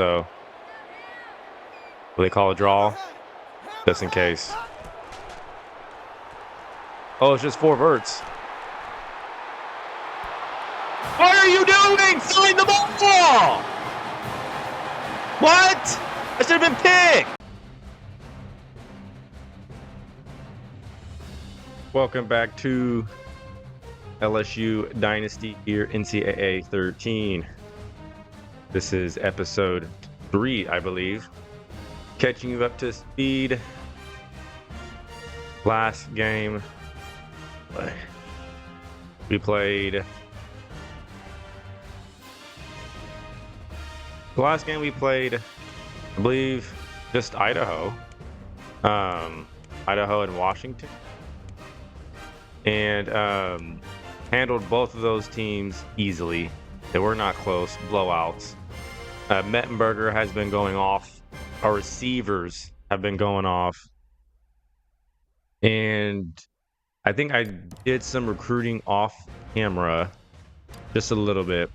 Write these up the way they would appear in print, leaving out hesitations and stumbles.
So, will they call a draw? Just in case. Oh, it's just 4 verts. What are you doing? Throwing the ball! What? I should have been picked. Welcome back to LSU Dynasty here, NCAA 13. This is episode 3, I believe. Catching you up to speed. Last game, we played. The last game we played, I believe, just Idaho. Idaho and Washington. And handled both of those teams easily. They were not close, blowouts. Mettenberger has been going off. Our receivers have been going off. And I think I did some recruiting off camera, just a little bit.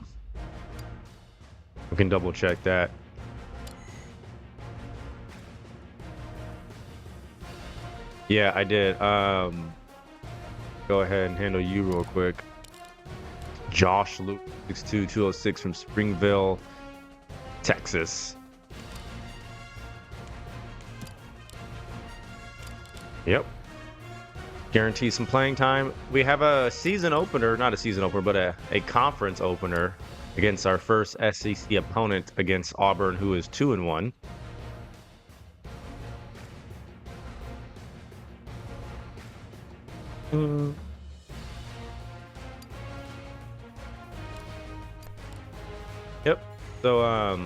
We can double check that. Yeah, I did. Go ahead and handle you real quick. Josh Luke, 6'2", 206 from Springville, Texas. Yep. Guarantee some playing time. We have a season opener, not a season opener, but a conference opener against our first SEC opponent against Auburn, who is 2-1. Yep. So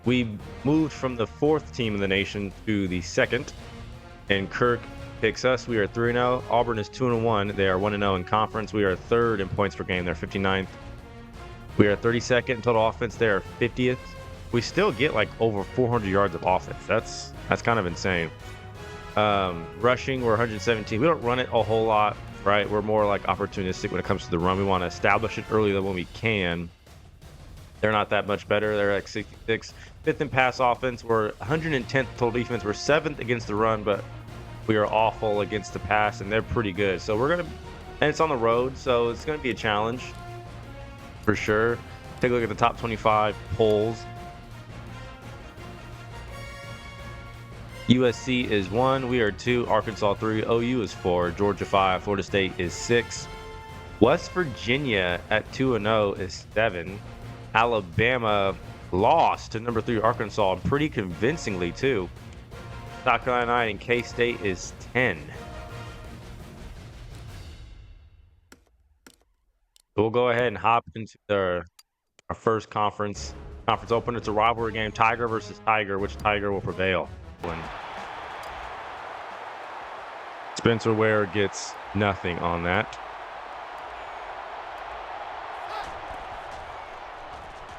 we moved from the 4th team in the nation to the 2nd, and Kirk picks us. We are 3-0. Auburn is 2-1. They are 1-0 in conference. We are 3rd in points per game. They're 59th. We are 32nd in total offense. They are 50th. We still get like over 400 yards of offense. That's kind of insane. Rushing, we're 117. We don't run it a whole lot, right? We're more like opportunistic when it comes to the run. We want to establish it earlier when we can. They're not that much better. They're like 66. 5th in pass offense. We're 110th total defense. We're 7th against the run, but we are awful against the pass, and they're pretty good. So we're going to, and it's on the road, so it's going to be a challenge for sure. Take a look at the top 25 polls. USC is 1, we are 2, Arkansas 3, OU is 4, Georgia 5, Florida State is 6, West Virginia at 2-0 is 7, Alabama lost to number 3 Arkansas pretty convincingly too. South Carolina 9 and K-State is 10. So we'll go ahead and hop into our first conference opener. It's a rivalry game, Tiger versus Tiger. Which Tiger will prevail? Spencer Ware gets nothing on that.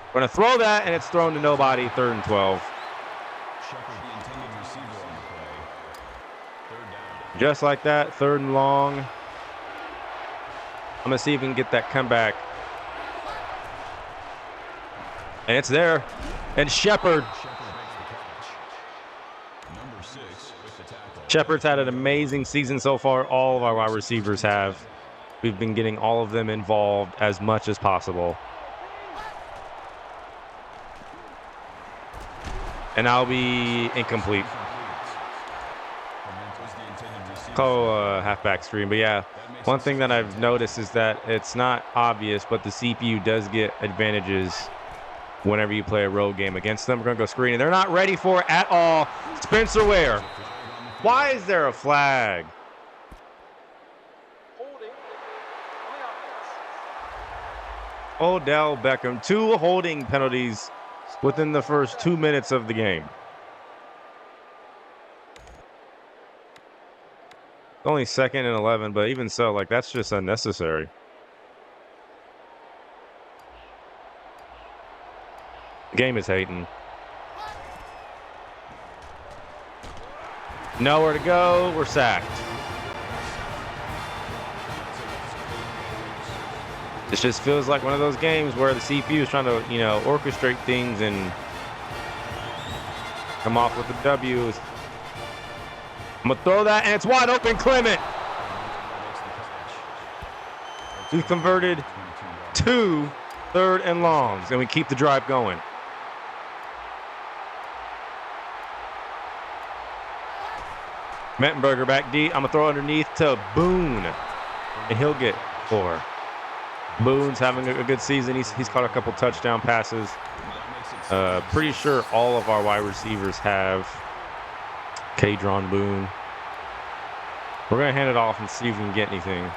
We're going to throw that, and it's thrown to nobody. 3rd and 12. Just like that, 3rd and long. I'm going to see if we can get that comeback. And it's there. And Shepard. Shepard's had an amazing season so far. All of our wide receivers have. We've been getting all of them involved as much as possible. And I'll be incomplete. Call halfback screen. But yeah, one thing that I've noticed is that it's not obvious, but the CPU does get advantages whenever you play a road game against them. We're going to go screen, and they're not ready for it at all. Spencer Ware. Why is there a flag? Odell Beckham. 2 holding penalties within the first 2 minutes of the game. Only 2nd and 11, but even so, like, that's just unnecessary. The game is hating. Nowhere to go. We're sacked. This just feels like one of those games where the CPU is trying to, orchestrate things and come off with the W's. I'm gonna throw that, and it's wide open, Clement. We've converted 2 third and longs, and we keep the drive going. Mettenberger back deep. I'm gonna throw underneath to Boone, and he'll get 4. Boone's having a good season. He's caught a couple touchdown passes. Pretty sure all of our wide receivers have Kadron Boone. We're going to hand it off and see if we can get anything.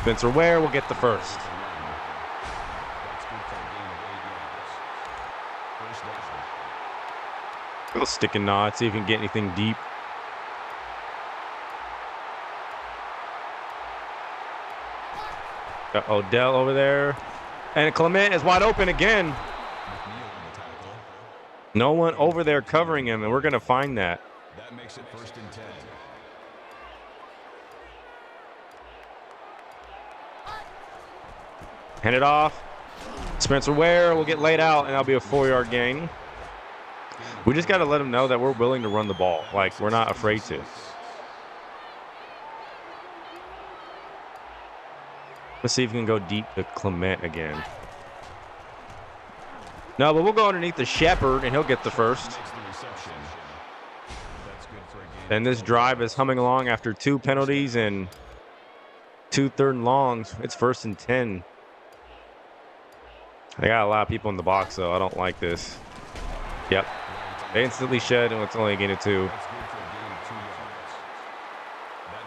Spencer Ware will get the first. We'll stick and nod, see if we can get anything deep. Got Odell over there. And Clement is wide open again. No one over there covering him, and we're going to find that. That makes it 1st and 10. Hand it off. Spencer Ware will get laid out, and that'll be a 4-yard gain. We just got to let them know that we're willing to run the ball. Like, we're not afraid to. Let's see if we can go deep to Clement again. No, but we'll go underneath the Shepherd, and he'll get the first. And this drive is humming along after 2 penalties and 2 third and longs. It's 1st and 10. They got a lot of people in the box, though. I don't like this. Yep. They instantly shed, and it's only a gain of 2. That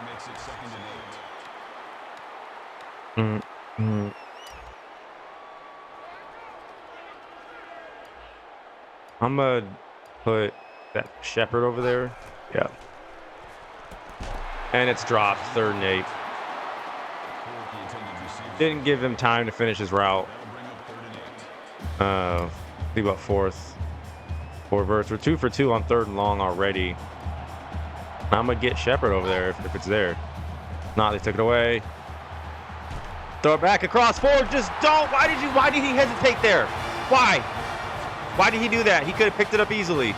makes it 2nd and 8. I'm going to put that Shepherd over there. Yeah. And it's dropped, 3rd and 8. Didn't give him time to finish his route. See about 4th. 4 verts. We're 2 for 2 on 3rd and long already. I'm going to get Shepherd over there if it's there. Nah, they took it away. Throw it back across forward. Just don't. Why did he hesitate there? Why? Why did he do that? He could have picked it up easily.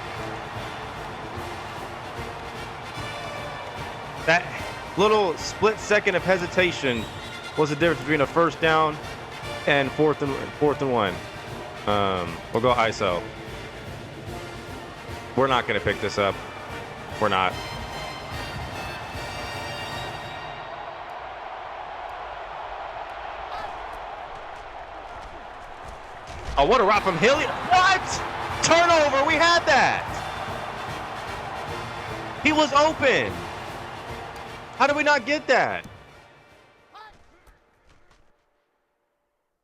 That little split second of hesitation was the difference between a 1st down and 4th and 1. We'll go ISO. We're not going to pick this up. We're not. Oh, what a route from Hilliard. What? Turnover. We had that. He was open. How did we not get that?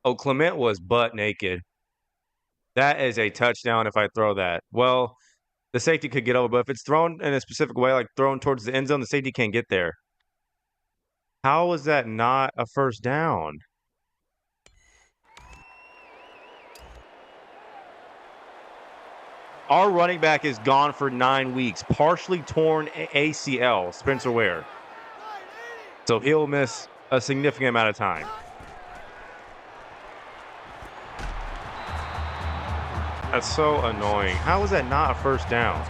Oh, Clement was butt naked. That is a touchdown if I throw that. Well, the safety could get over, but if it's thrown in a specific way, like thrown towards the end zone, the safety can't get there. How is that not a 1st down? Our running back is gone for 9 weeks, partially torn ACL, Spencer Ware. So he'll miss a significant amount of time. That's so annoying. How is that not a 1st down?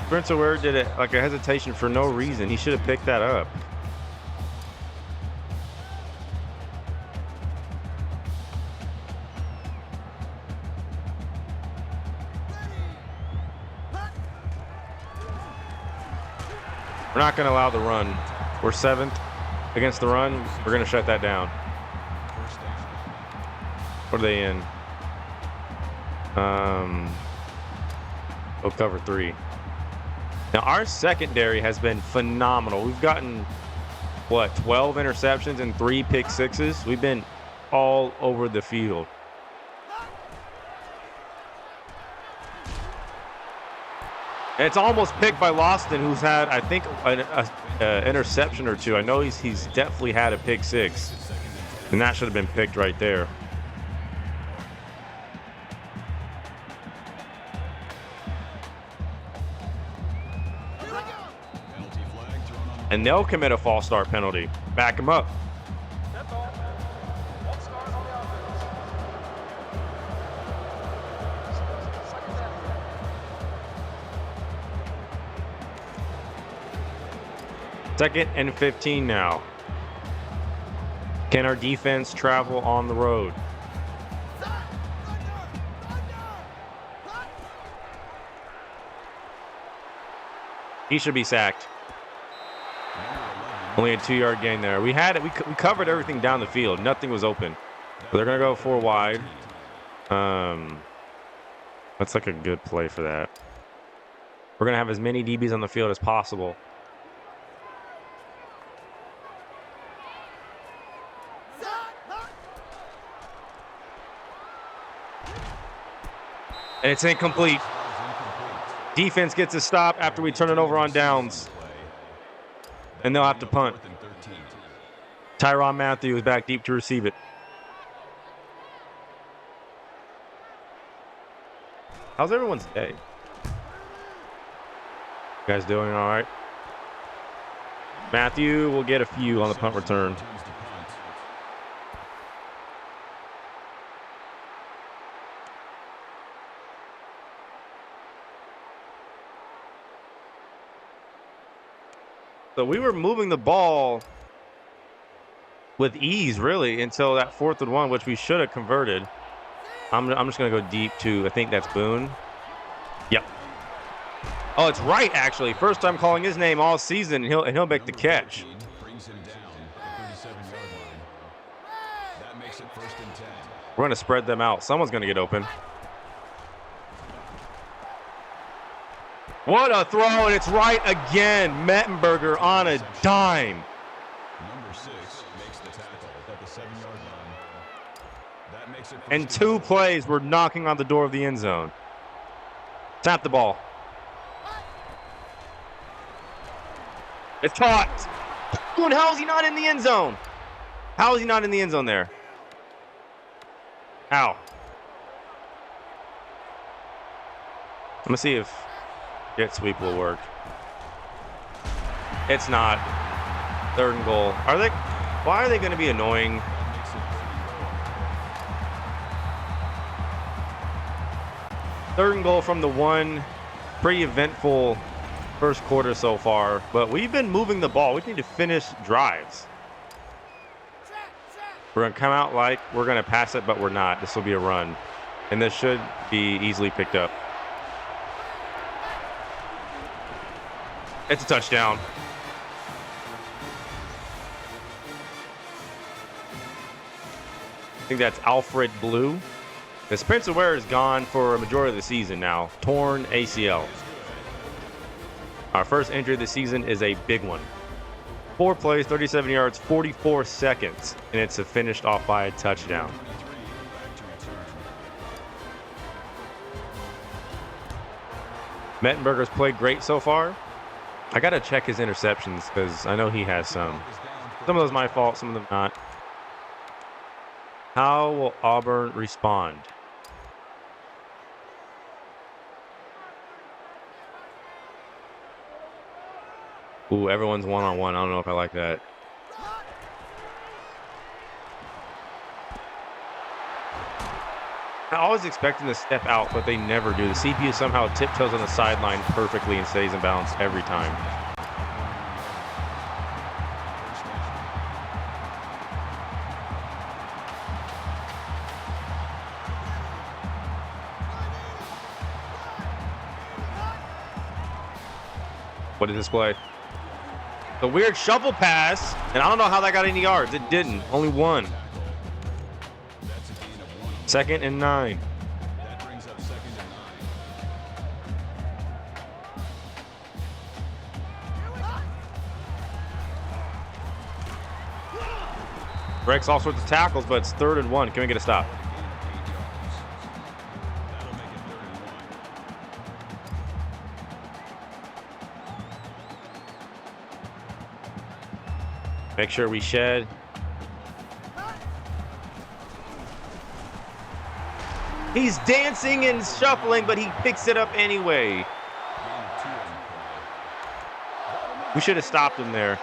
Spencer Ware did it like a hesitation for no reason. He should have picked that up. We're not going to allow the run. We're 7th against the run. We're going to shut that down. What are they in? We'll cover 3. Now, our secondary has been phenomenal. We've gotten, 12 interceptions and 3 pick sixes? We've been all over the field. And it's almost picked by Loston, who's had, I think, an interception or 2. I know he's definitely had a pick 6. And that should have been picked right there. And they'll commit a false start penalty. Back him up. 2nd and 15 now. Can our defense travel on the road? He should be sacked. Only a 2-yard gain there. We covered everything down the field. Nothing was open. So they're going to go 4 wide. That's like a good play for that. We're going to have as many DBs on the field as possible. And it's incomplete. Defense gets a stop after we turn it over on downs. And they'll have to punt. Tyrann Mathieu is back deep to receive it. How's everyone's day? You guys doing all right? Mathieu will get a few on the punt return. So we were moving the ball with ease, really, until that 4th and 1, which we should have converted. I'm just going to go deep to, I think that's Boone. Yep. Oh, it's Wright, actually. First time calling his name all season, and he'll make the catch. We're going to spread them out. Someone's going to get open. What a throw, and it's Wright again. Mettenberger on a dime. Number 6 makes the tackle at the 7-yard line. That makes it. And 2 plays were knocking on the door of the end zone. Tap the ball. It's caught. Dude, how is he not in the end zone? How is he not in the end zone there? How? I'm going to see if jet sweep will work. It's not. 3rd and goal. Why are they going to be annoying? Third and goal from the 1. Pretty eventful first quarter so far, but we've been moving the ball. We need to finish drives. We're going to come out like we're going to pass it, but we're not. This will be a run, and this should be easily picked up. It's a touchdown. I think that's Alfred Blue. The Spencer Ware is gone for a majority of the season now. Torn ACL. Our first injury of the season is a big one. 4 plays, 37 yards, 44 seconds, and it's finished off by a touchdown. Mettenberger's played great so far. I got to check his interceptions because I know he has some. Some of those my fault, some of them not. How will Auburn respond? Ooh, everyone's one-on-one. I don't know if I like that. I always expect them to step out, but they never do. The CPU somehow tiptoes on the sideline perfectly and stays in balance every time. What did this play? The weird shuffle pass, and I don't know how that got any yards. It didn't. Only 1. 2nd and 9. That brings up 2nd and 9. Breaks all sorts of tackles, but it's 3rd and 1. Can we get a stop? That'll make it 3rd and 1. Make sure we shed. He's dancing and shuffling, but he picks it up anyway. We should have stopped him there.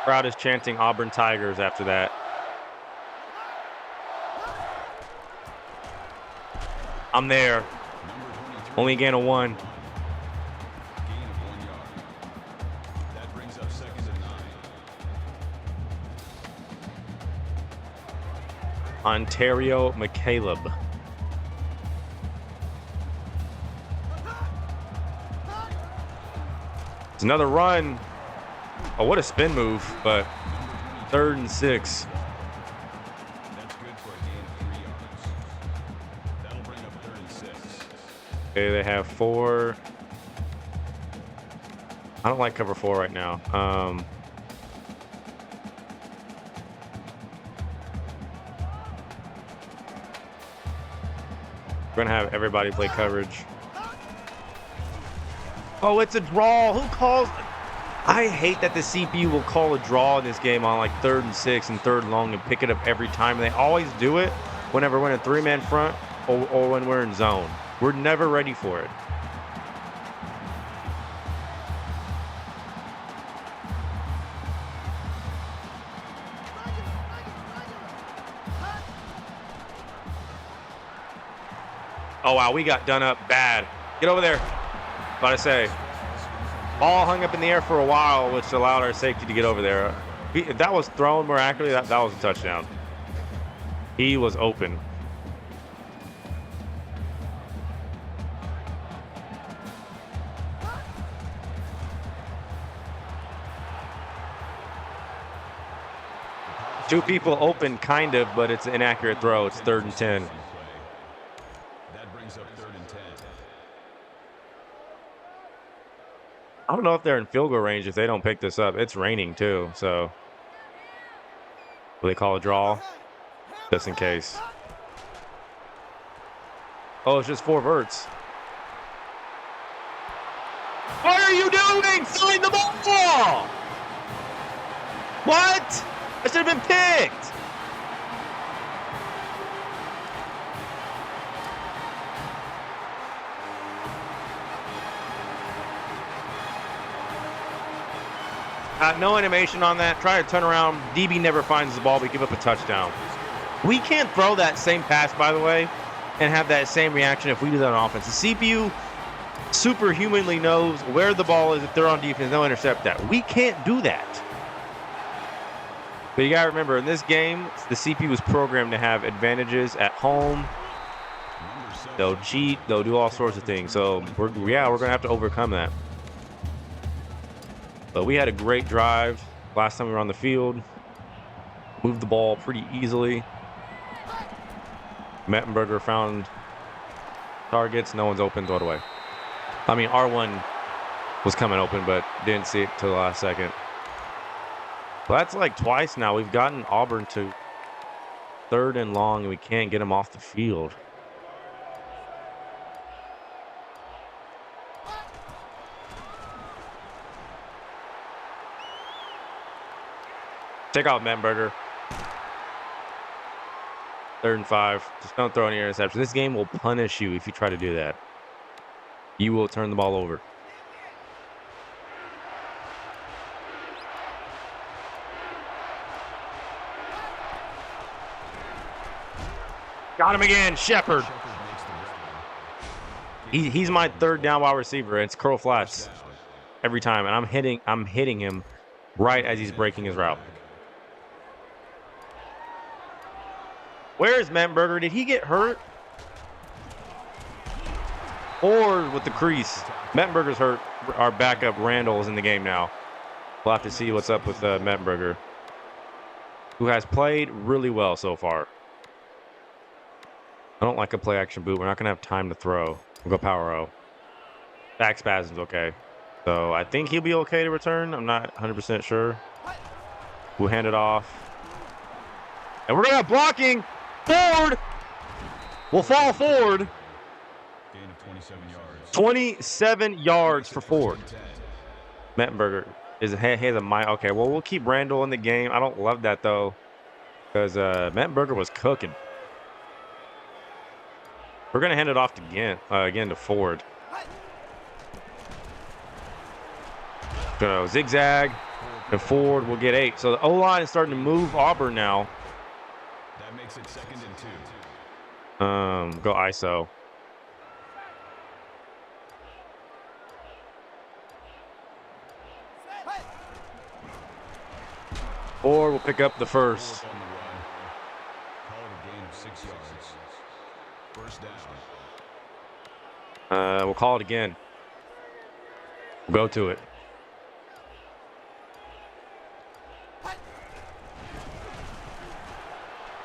Crowd is chanting Auburn Tigers after that. I'm there. Only a gain of 1. Gain of 1 yard. That brings up 2nd and 9. Ontario McCaleb. It's another run. Oh, what a spin move, but 3rd and 6. That's good for a gain of 3 yards. That'll bring up 3rd and 6. Okay, they have 4. I don't like cover 4 right now. We're going to have everybody play coverage. Oh, it's a draw. Who calls? I hate that the CPU will call a draw in this game on like 3rd and 6 and 3rd and long and pick it up every time. They always do it whenever we're in a 3-man front or when we're in zone. We're never ready for it. Oh, wow, we got done up bad. Get over there. About to say. Ball hung up in the air for a while, which allowed our safety to get over there. If that was thrown more accurately, that was a touchdown. He was open. Two people open, kind of, but it's an inaccurate throw. It's 3rd and 10. That brings up 3rd and 10. I don't know if they're in field goal range if they don't pick this up. It's raining too, so will they call a draw? Just in case. Oh, it's just 4 verts. What are you doing? Throwing the ball! What? I should have been picked. No animation on that. Try to turn around. DB never finds the ball. We give up a touchdown. We can't throw that same pass, by the way, and have that same reaction if we do that on offense. The CPU superhumanly knows where the ball is. If they're on defense, they'll intercept that. We can't do that. But you got to remember, in this game, the CPU is programmed to have advantages at home. They'll cheat. They'll do all sorts of things. So, we're going to have to overcome that. But we had a great drive last time we were on the field. Moved the ball pretty easily. Mettenberger found targets. No one's open. Throw it away. I mean, R1 was coming open, but didn't see it till the last second. Well, that's like twice now. We've gotten Auburn to 3rd and long, and we can't get them off the field. Take out Mettenberger. 3rd and 5. Just don't throw any interceptions. This game will punish you if you try to do that. You will turn the ball over. Got him again, Shepard. He's my 3rd down wide receiver. It's curl flats every time, and I'm hitting him right as he's breaking his route. Where is Mettenberger? Did he get hurt? Or with the crease? Mettenberger's hurt. Our backup Randall is in the game now. We'll have to see what's up with Mettenberger, who has played really well so far. I don't like a play action boot. We're not going to have time to throw. We'll go power O. Back spasm's okay. So I think he'll be okay to return. I'm not 100% sure. We'll hand it off. And we're going to have blocking. Ford will fall forward. Gain of 27 yards. 27 yards for Ford. Mettenberger is a mile. Okay, well, we'll keep Randall in the game. I don't love that, though, because Mettenberger was cooking. We're going to hand it off to again to Ford. Go zigzag, and Ford will get 8. So the O-line is starting to move Auburn now. That makes it 2nd and 2. Go ISO. Or we'll pick up the first. On the run. Call it a gain of 6 yards. First down. We'll call it again. We'll go to it.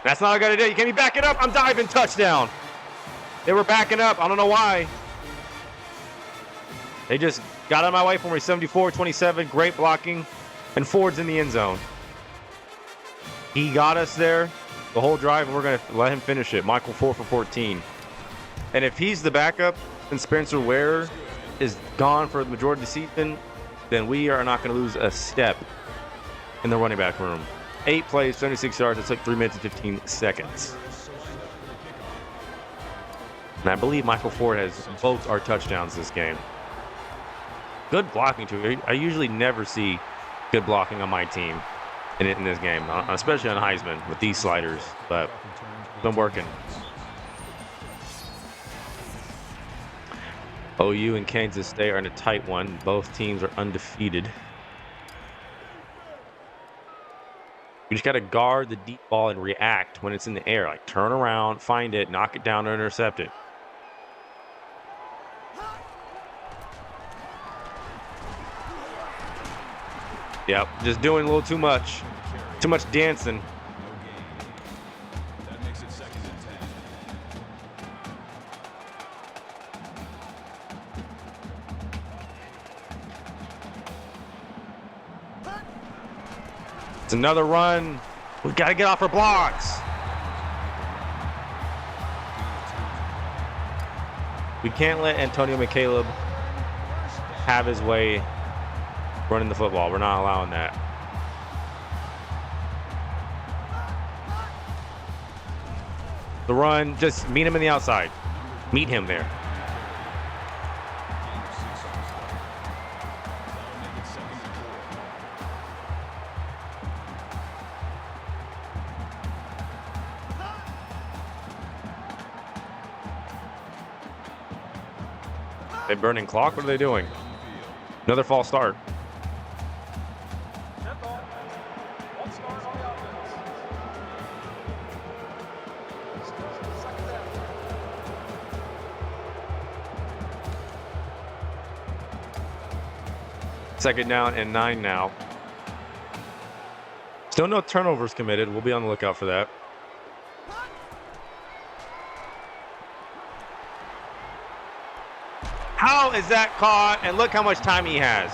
That's not what I got to do. You can't be backing up. I'm diving. Touchdown. They were backing up. I don't know why. They just got out of my way for me. 74-27. Great blocking. And Ford's in the end zone. He got us there the whole drive, and we're going to let him finish it. Michael 4 for 14. And if he's the backup and Spencer Ware is gone for the majority of the season, then we are not going to lose a step in the running back room. 8 plays, 76 yards. It took 3 minutes and 15 seconds. And I believe Michael Ford has both our touchdowns this game. Good blocking, too. I usually never see good blocking on my team in this game, especially on Heisman with these sliders, but it's been working. OU and Kansas State are in a tight one. Both teams are undefeated. We just got to guard the deep ball and react when it's in the air. Like turn around, find it, knock it down, or intercept it. Yep, just doing a little too much. Too much dancing. No gain. That makes it 2nd and 10. It's another run. We've got to get off our blocks. We can't let Antonio McCaleb have his way running the football. We're not allowing that. The run, just meet him in the outside. Meet him there. They burning clock? What are they doing? Another false start. Second down and 9 now. Still no turnovers committed. We'll be on the lookout for that. How is that caught? And look how much time he has.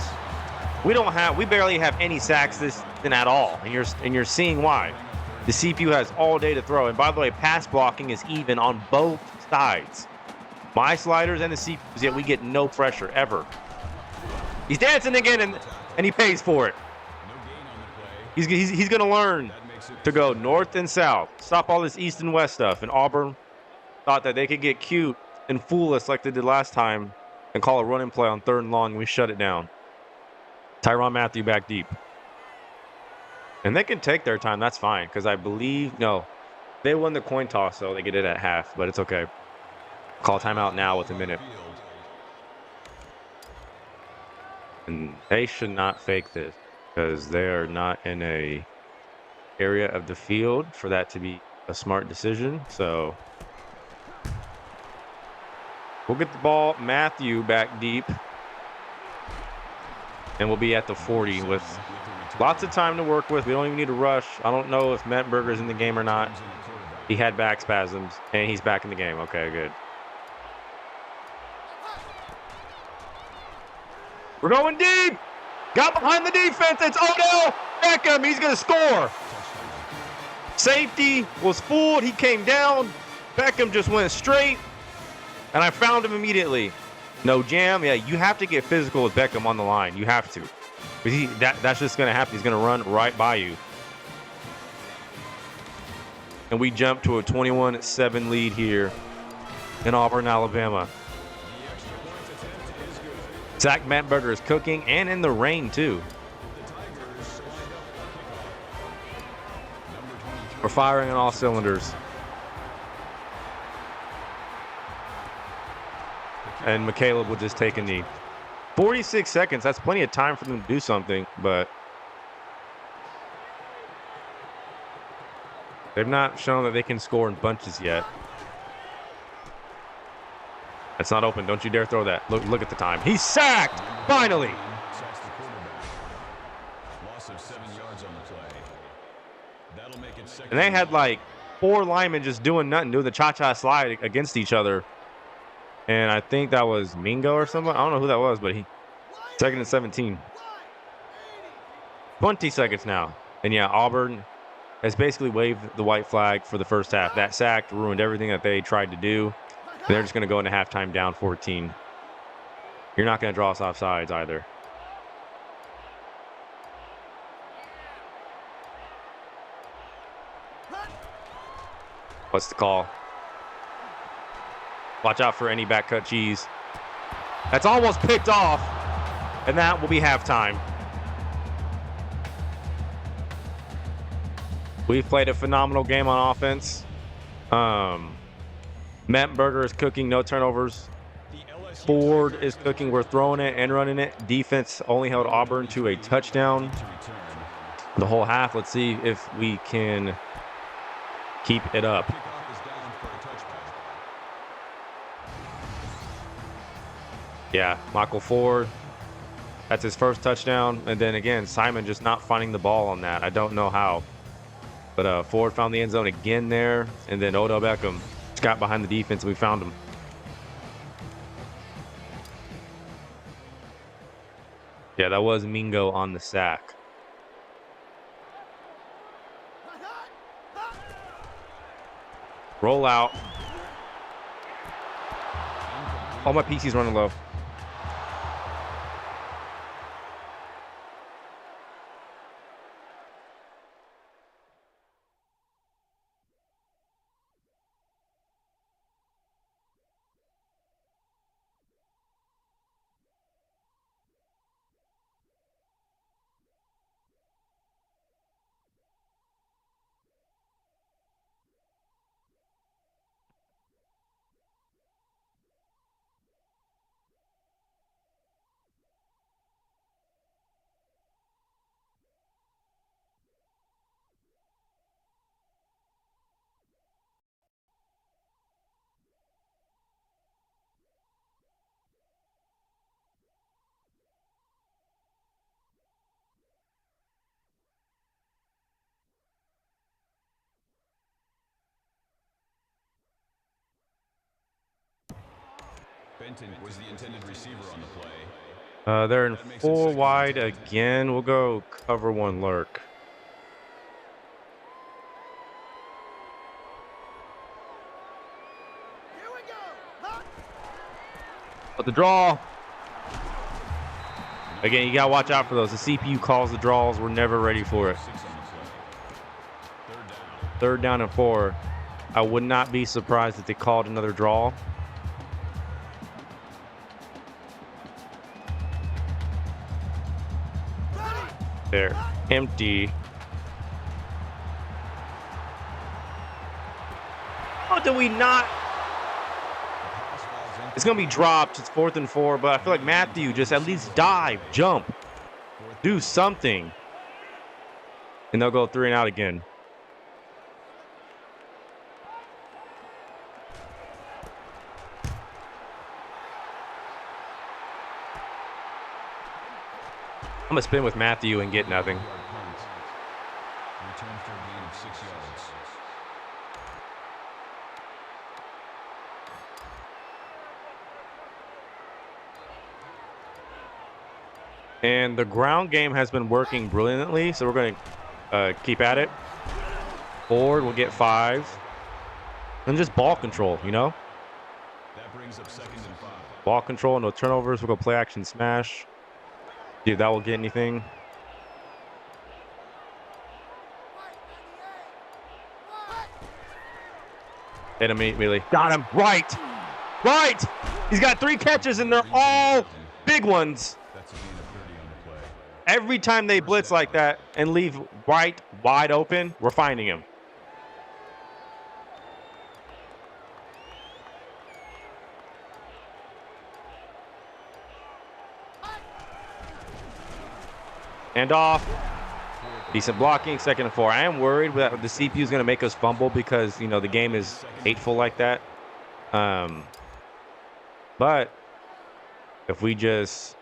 We barely have any sacks this season at all. And you're seeing why. The CPU has all day to throw. And by the way, pass blocking is even on both sides. My sliders and the CPUs, yet we get no pressure ever. He's dancing again, and he pays for it. He's going to learn to go north and south. Stop all this east and west stuff. And Auburn thought that they could get cute and fool us like they did last time and call a running play on 3rd and long, and we shut it down. Tyrann Mathieu back deep. And they can take their time. That's fine, because I believe, no, they won the coin toss, so they get it at half, but it's okay. Call timeout now with a minute. And they should not fake this because they are not in a area of the field for that to be a smart decision. So we'll get the ball. Mathieu back deep. And we'll be at the 40 with lots of time to work with. We don't even need to rush. I don't know if Mettenberger's in the game or not. He had back spasms, and he's back in the game. Okay, good. We're going deep. Got behind the defense. It's Odell Beckham. He's going to score. Safety was fooled. He came down. Beckham just went straight, and I found him immediately. No jam. Yeah, you have to get physical with Beckham on the line. You have to. That's just going to happen. He's going to run right by you. And we jump to a 21-7 lead here in Auburn, Alabama. Zach Mettenberger is cooking, and in the rain, too. We're firing on all cylinders. And McCaleb will just take a knee. 46 seconds. That's plenty of time for them to do something, but They've not shown that they can score in bunches yet. That's not open. Don't you dare throw that. Look at the time. He's sacked! Finally! Sacks the quarterback. Loss of 7 yards on the play. That'll make it second. And they had like 4 linemen just doing nothing, doing the cha-cha slide against each other. And I think that was Mingo or someone. I don't know who that was, but he 2nd and 17. 20 seconds now. And yeah, Auburn has basically waved the white flag for the first half. That sack ruined everything that they tried to do. And they're just going to go into halftime down 14. You're not going to draw us off sides either. What's the call? Watch out for any back cut cheese. That's almost picked off. And that will be halftime. We've played a phenomenal game on offense. Mettenberger is cooking, no turnovers. Ford is cooking, we're throwing it and running it. Defense only held Auburn to a touchdown the whole half. Let's see if we can keep it up. Yeah, Michael Ford, that's his first touchdown. And then again, Simon just not finding the ball on that. I don't know how. But Ford found the end zone again there. And then Odell Beckham just got behind the defense and we found him. Yeah, that was Mingo on the sack. Roll out. All my PC's running low. Benton was the intended receiver on the play. They're in 4 wide again. We'll go cover 1 lurk. But the draw. Again, you got to watch out for those. The CPU calls the draws. We're never ready for it. 3rd down and 4. I would not be surprised if they called another draw. There, empty. How do we not? It's going to be dropped. It's 4th and 4, but I feel like Matthew just at least dive, jump, do something. And they'll go 3 and out again. I'm going to spin with Matthew and get nothing. Return for a gain of 6 yards. And the ground game has been working brilliantly, so we're going to keep at it. Ford will get 5. And just ball control, you know? That brings up 2nd and 5. Ball control, no turnovers. We'll go play action smash. See if that will get anything. Hit him immediately. Got him. Right. Right. He's got 3 catches, and they're all big ones. That's a gain of 30 on the play. Every time they blitz like that and leave right wide open, we're finding him. And off. Decent blocking, 2nd and 4. I am worried that the CPU is going to make us fumble because, you know, the game is hateful like that. But if we just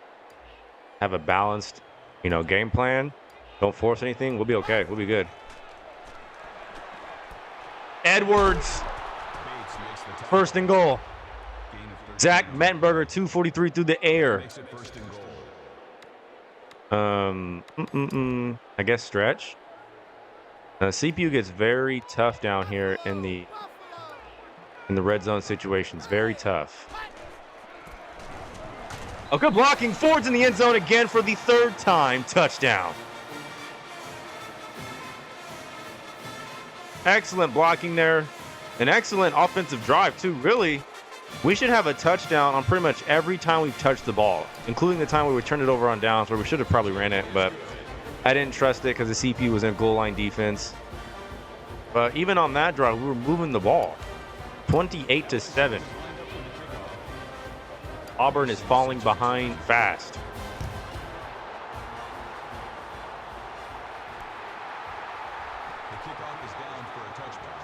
have a balanced, you know, game plan, don't force anything, we'll be okay. We'll be good. Edwards, 1st and goal. Zach Mettenberger, 243 through the air. I guess stretch. CPU gets very tough down here in the red zone situations. Very tough. Oh, good blocking. Ford's in the end zone again for the 3rd time. Touchdown. Excellent blocking there. An excellent offensive drive, too. Really, we should have a touchdown on pretty much every time we've touched the ball, including the time where we turned it over on downs where we should have probably ran it, but I didn't trust it because the CPU was in goal line defense. But even on that drive, we were moving the ball. 28-7. Auburn is falling behind fast. The kickoff is down for a touchback.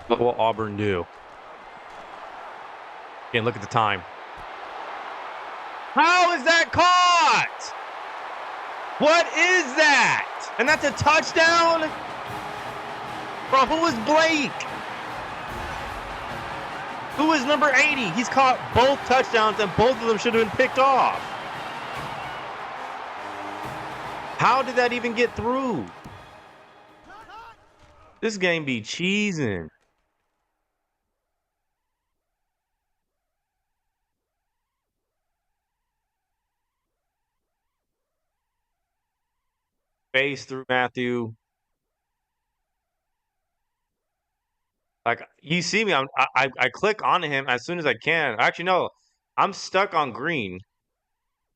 What will Auburn do? Again, look at the time. How is that caught? What is that? And that's a touchdown? Bro, who is Blake? Who is number 80? He's caught both touchdowns and both of them should have been picked off. How did that even get through? This game be cheesing. Face through Matthew. Like, you see me, I click onto him as soon as I can. Actually, no, I'm stuck on green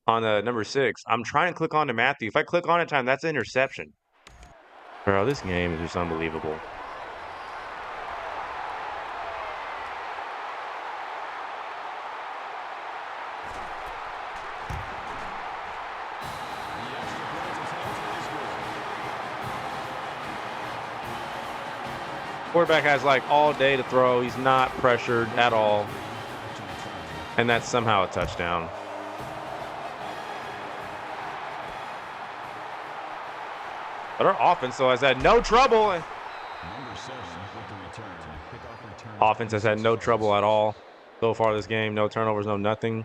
on number 6. I'm trying to click onto Matthew. If I click on it time, that's an interception. Bro, this game is just unbelievable. Quarterback has like all day to throw. He's not pressured at all. And that's somehow a touchdown. But our offense, though, has had no trouble. Offense has had no trouble at all so far this game. No turnovers, no nothing.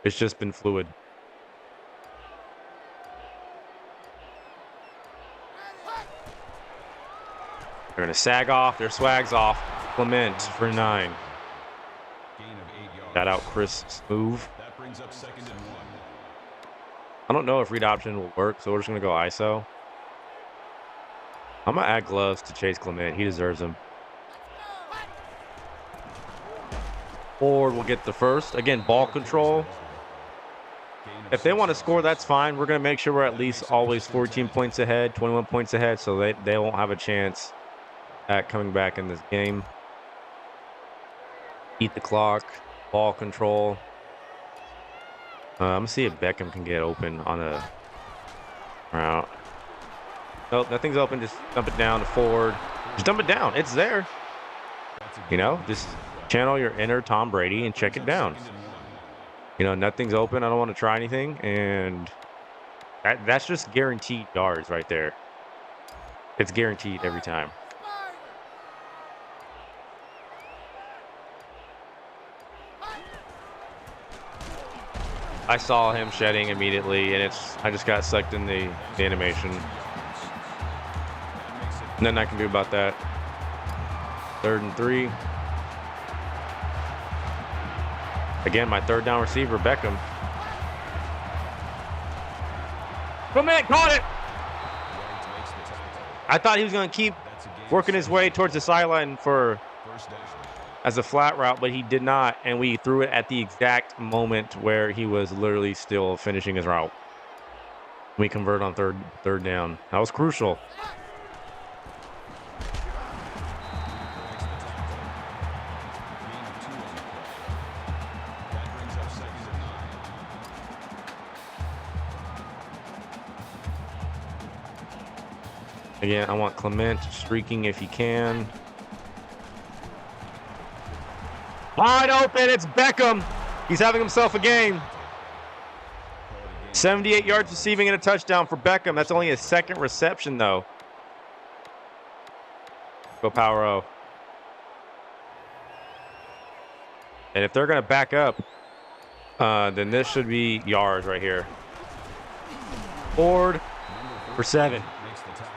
It's just been fluid. They're going to sag off. Their swag's off. Clement for 9. Shout out Chris Smooth. That brings up 2nd and 1. I don't know if read option will work, so we're just going to go ISO. I'm going to add gloves to Chase Clement. He deserves them. Ford will get the first. Again, ball control. If they want to score, that's fine. We're going to make sure we're at least always 14 points ahead, 21 points ahead, so they won't have a chance at coming back in this game. Eat the clock. Ball control. I'm going to see if Beckham can get open on a route. Nope, nothing's open. Just dump it down to Ford. Just dump it down. It's there. You know, just channel your inner Tom Brady and check it down. You know, nothing's open. I don't want to try anything. And that's just guaranteed yards right there. It's guaranteed every time. I saw him shedding immediately, and I just got sucked in the animation. Nothing I can do about that. 3rd and 3. Again, my 3rd down receiver, Beckham. Clement caught it. I thought he was going to keep working his way towards the sideline as a flat route, but he did not, and we threw it at the exact moment where he was literally still finishing his route. We convert on third down. That was crucial. Again, I want Clement streaking if he can. Wide open, it's Beckham. He's having himself a game. 78 yards receiving and a touchdown for Beckham. That's only his second reception, though. Go Power O. And if they're going to back up, then this should be yards right here. Ford for 7. Makes the tackle.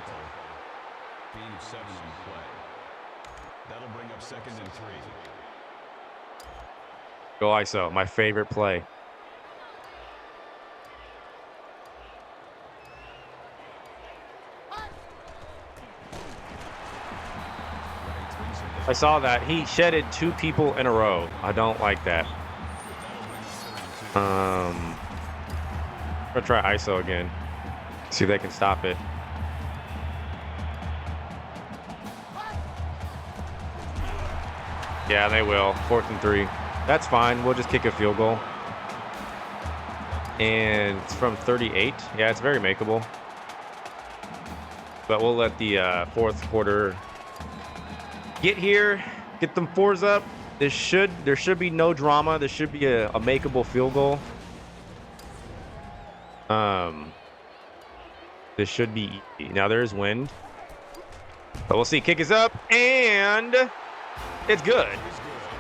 Gain of 7 on the play. That'll bring up 2nd and 3. Go ISO, my favorite play. I saw that. He shedded 2 people in a row. I don't like that. I'm gonna try ISO again. See if they can stop it. Yeah, they will. 4th and 3. That's fine. We'll just kick a field goal. And it's from 38. Yeah, it's very makeable. But we'll let the fourth quarter get here, get them 4s up. There should be no drama. This should be a makeable field goal. This should be easy. Now there is wind. But we'll see. Kick is up and it's good.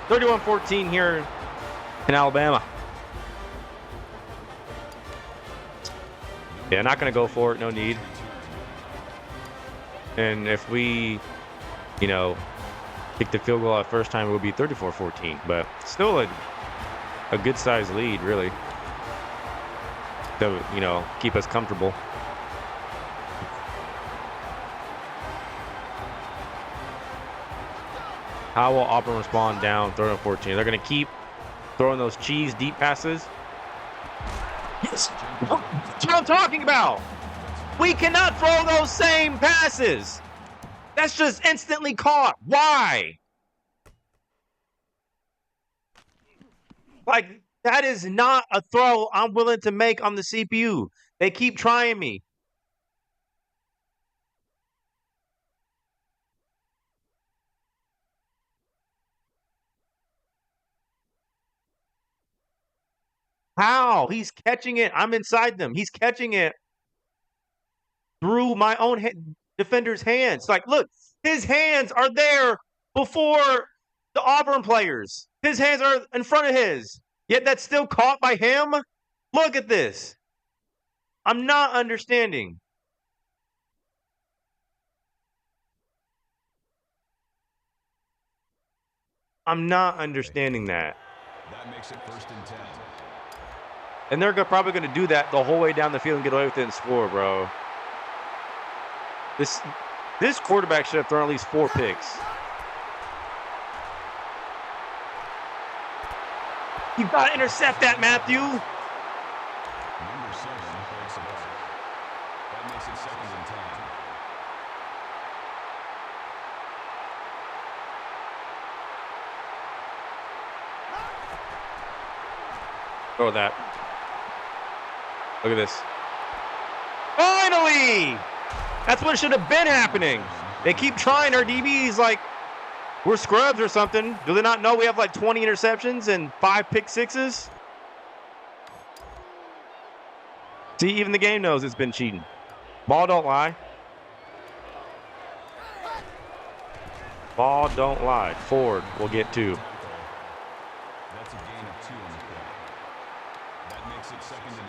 31-14 here in Alabama. Yeah, not going to go for it. No need. And if we, kick the field goal at first time, it will be 34-14. But still a good-sized lead, really. To, keep us comfortable. How will Auburn respond down 3rd and 14? They're going to keep throwing those cheese deep passes. Yes, that's what I'm talking about. We cannot throw those same passes. That's just instantly caught. Why? Like, that is not a throw I'm willing to make on the CPU. They keep trying me. How? He's catching it. I'm inside them. He's catching it through my own defender's hands. Like, look, his hands are there before the Auburn players. His hands are in front of his. Yet that's still caught by him? Look at this. I'm not understanding. I'm not understanding that. That makes it 1st and 10. And they're probably going to do that the whole way down the field and get away with it and score, bro. This quarterback should have thrown at least 4 picks. You've got to intercept that, Matthew. Number 7 breaks it up. That makes it 2nd and 10. Throw that. Look at this. Finally! That's what should have been happening. They keep trying our DBs like we're scrubs or something. Do they not know we have like 20 interceptions and 5 pick sixes? See, even the game knows it's been cheating. Ball don't lie. Ball don't lie. Ford will get 2. That's a gain of 2 on the play. That makes it 2nd and 8.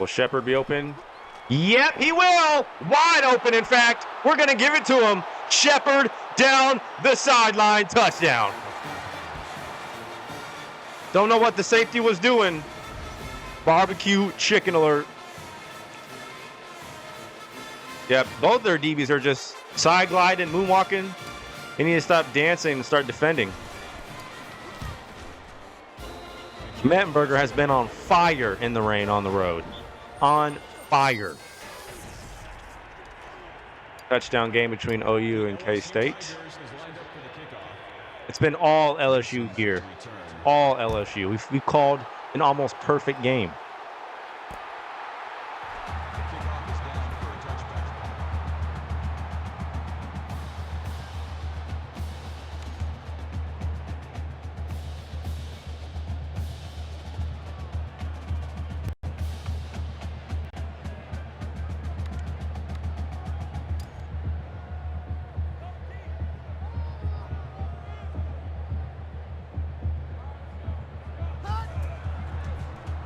Will Shepard be open? Yep, he will. Wide open, in fact. We're going to give it to him. Shepard down the sideline. Touchdown. Don't know what the safety was doing. Barbecue chicken alert. Yep, both their DBs are just side gliding, moonwalking. They need to stop dancing and start defending. Mettenberger has been on fire in the rain on the road. On fire. Touchdown game between OU and K-State. It's been all LSU here. All LSU. We've called an almost perfect game.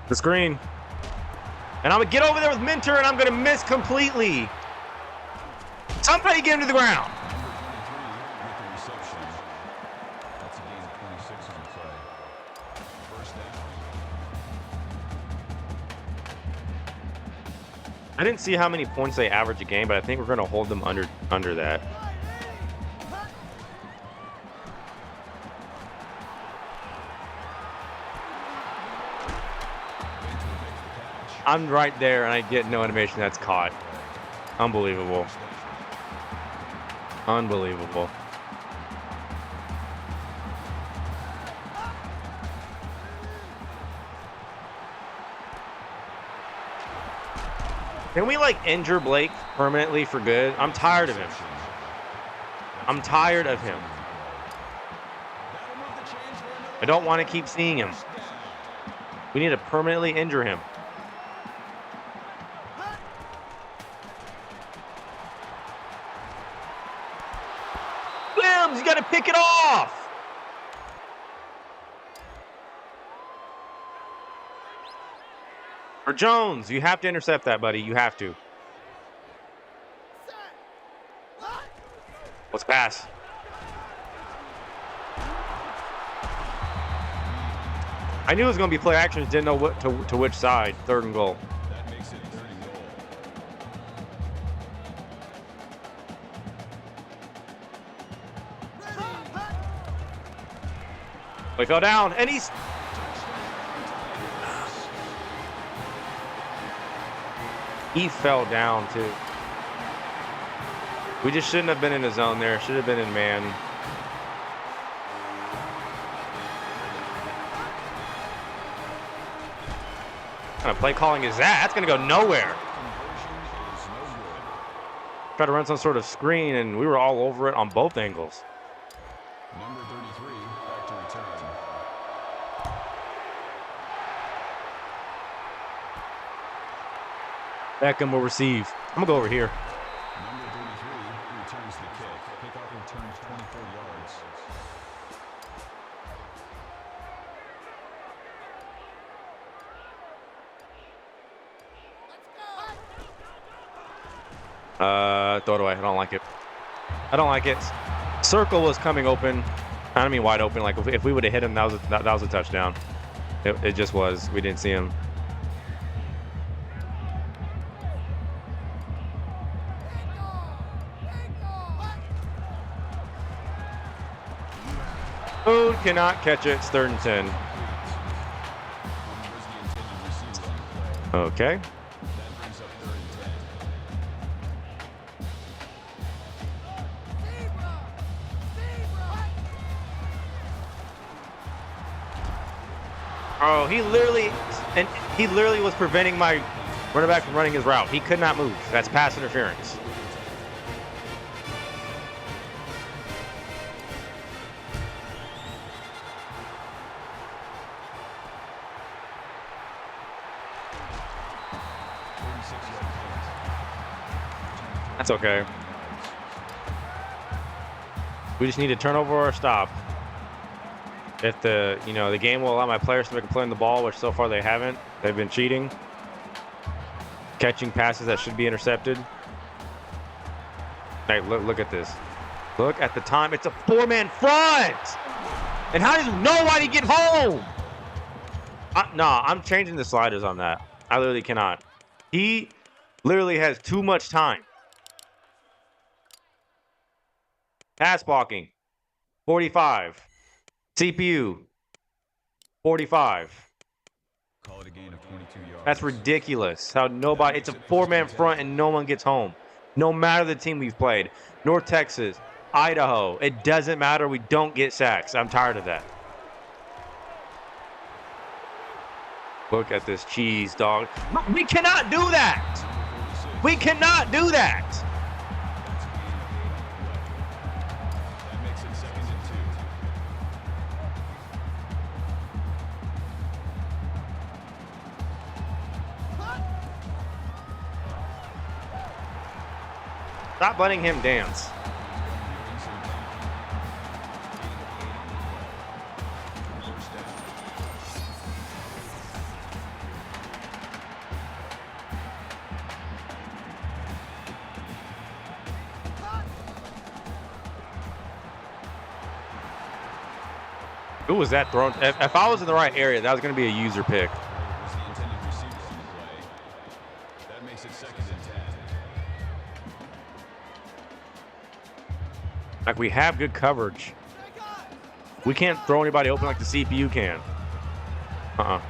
The screen. And I'm going to get over there with Minter, and I'm going to miss completely. Somebody get him to the ground. I didn't see how many points they average a game, but I think we're going to hold them under that. I'm right there, and I get no animation. That's caught. Unbelievable. Unbelievable. Can we, like, injure Blake permanently for good? I'm tired of him. I'm tired of him. I don't want to keep seeing him. We need to permanently injure him. You got to pick it off. Or Jones, you have to intercept that, buddy. You have to. Let's pass. I knew it was going to be play action. Didn't know what to which side. 3rd and goal. He fell down, and he fell down too. We just shouldn't have been in the zone there. Should have been in man. What kind of play calling is that? That's going to go nowhere. Tried to run some sort of screen, and we were all over it on both angles. Number 33, back to return. Beckham will receive. I'm going to go over here. Number 33 returns the kick. Kickoff returns 24 yards. Throw it away. I don't like it. I don't like it. Circle was coming open. I don't mean wide open. Like if we would have hit him, that was a touchdown. It just was. We didn't see him. Food cannot catch it. It's 3rd and 10. Okay. Oh, he literally was preventing my running back from running his route. He could not move. That's pass interference. That's okay. We just need to turn over or stop. If the game will allow my players to make a play on the ball, which so far they haven't. They've been cheating. Catching passes that should be intercepted. Hey, look at this. Look at the time. It's a 4-man front. And how does nobody get home? Nah, I'm changing the sliders on that. I literally cannot. He literally has too much time. Pass blocking. 45. CPU. 45. Call it a gain of 22 yards. That's ridiculous. How nobody, it's a 4-man front and no one gets home. No matter the team we've played. North Texas, Idaho, it doesn't matter. We don't get sacks. I'm tired of that. Look at this cheese, dog. We cannot do that. We cannot do that. That makes it 2nd and 2. Stop letting him dance. Who was that thrown? If I was in the right area, that was going to be a user pick. Was the intended receiver on the play. That makes it 2nd and 10. Like, we have good coverage. We can't throw anybody open like the CPU can. Uh-uh.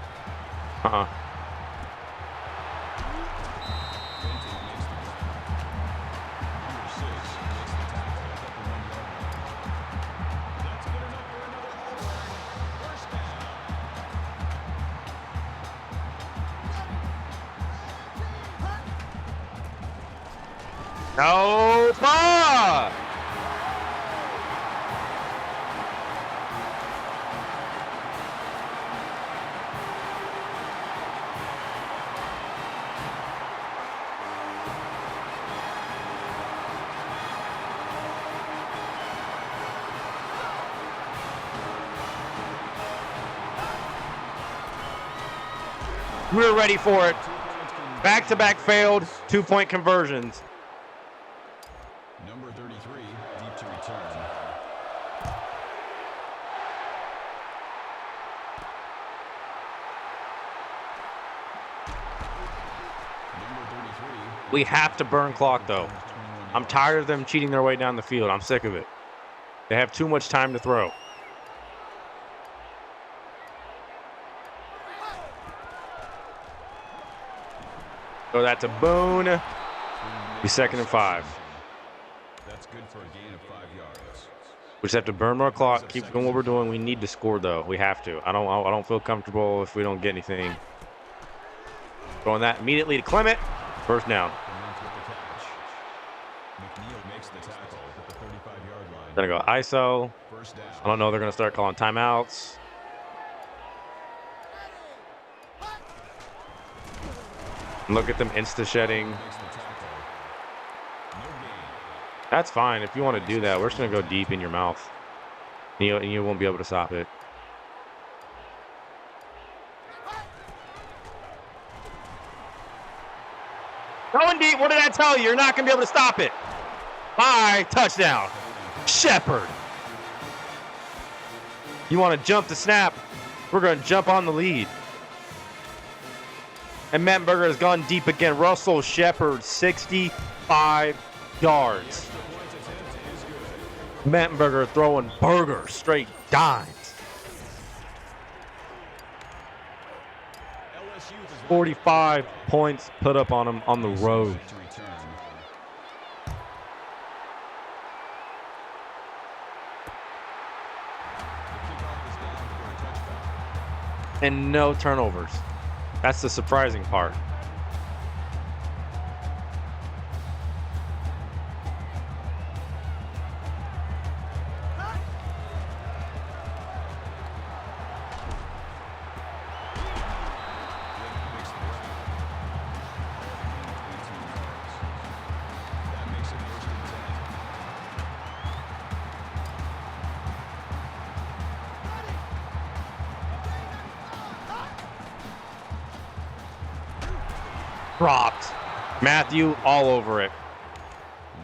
No, fuck! We're ready for it. Back-to-back failed 2-point conversions. Number 33, deep to return. Number 33. We have to burn clock, though. I'm tired of them cheating their way down the field. I'm sick of it. They have too much time to throw. So that's a Boone. Be 2nd and 5. That's good for a gain of 5 yards. We just have to burn more clock. Keep doing what we're doing. We need to score, though. We have to. I don't feel comfortable if we don't get anything. Throwing that immediately to Clement. First down. McNeil makes the tackle at the 35-yard line. Gonna go ISO. First down. I don't know. They're gonna start calling timeouts. Look at them insta-shedding. Makes the tackle. No gain. That's fine. If you want to do that, we're just going to go deep in your mouth. You won't be able to stop it. Going deep. What did I tell you? You're not going to be able to stop it. Bye. Touchdown. Shepherd. You want to jump the snap? We're going to jump on the lead. And Mettenberger has gone deep again. Russell Shepard, 65 yards. Mettenberger throwing burgers, straight dimes. 45 points put up on him on the road. And no turnovers. That's the surprising part. Dropped. Matthew all over it.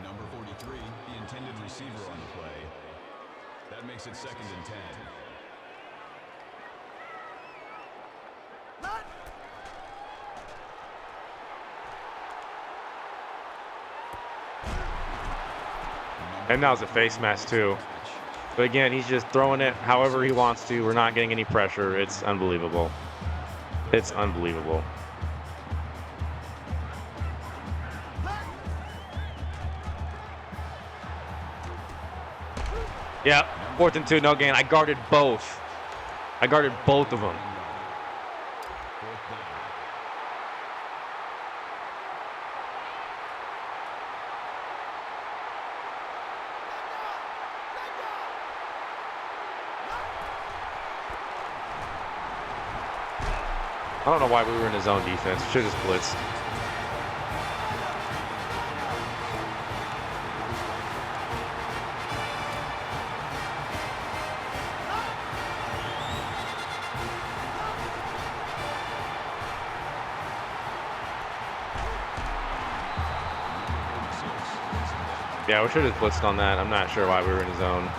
Number 43, the intended receiver on the play. That makes it 2nd and 10. And that was a face mask too. But again, he's just throwing it however he wants to. We're not getting any pressure. It's unbelievable. It's unbelievable. Yep, 4th and 2, no gain. I guarded both. I guarded both of them. I don't know why we were in a zone defense. Should have just blitzed. Yeah, we should have blitzed on that. I'm not sure why we were in a zone.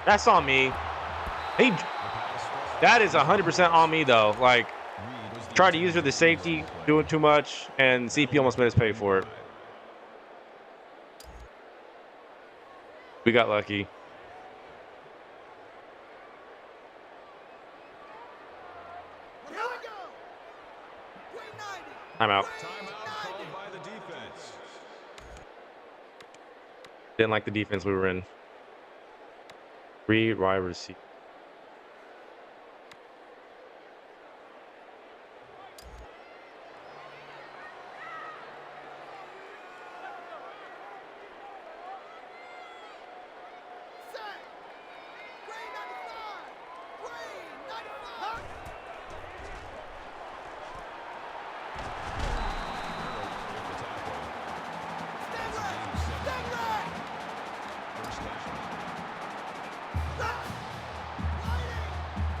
That's on me. That is 100% on me, though. Like, tried to use her the safety, doing too much, and CP almost made us pay for it. We got lucky. Timeout. Didn't like the defense we were in. Read wide receiver.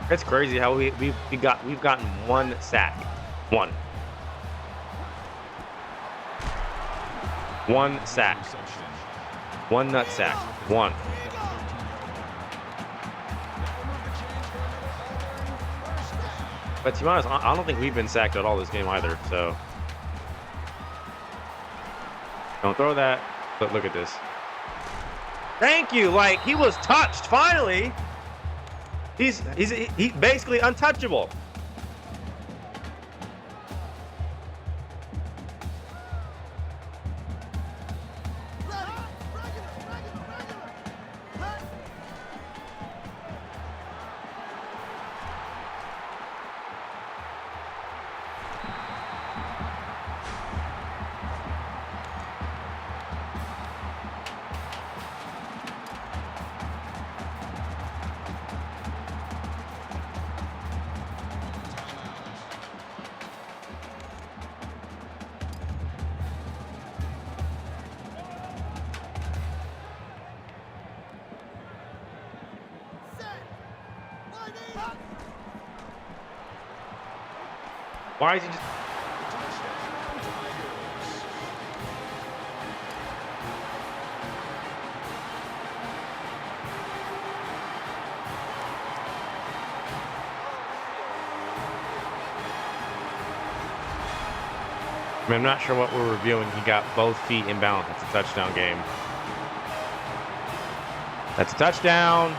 It's crazy how we've gotten one sack. One sack. One nut sack. One. But to be honest, I don't think we've been sacked at all this game either, so don't throw that. But look at this. Thank you. Like, he was touched finally. He's basically untouchable. Why is he just... I mean, I'm not sure what we're reviewing. He got both feet in balance. That's a touchdown game. That's a touchdown.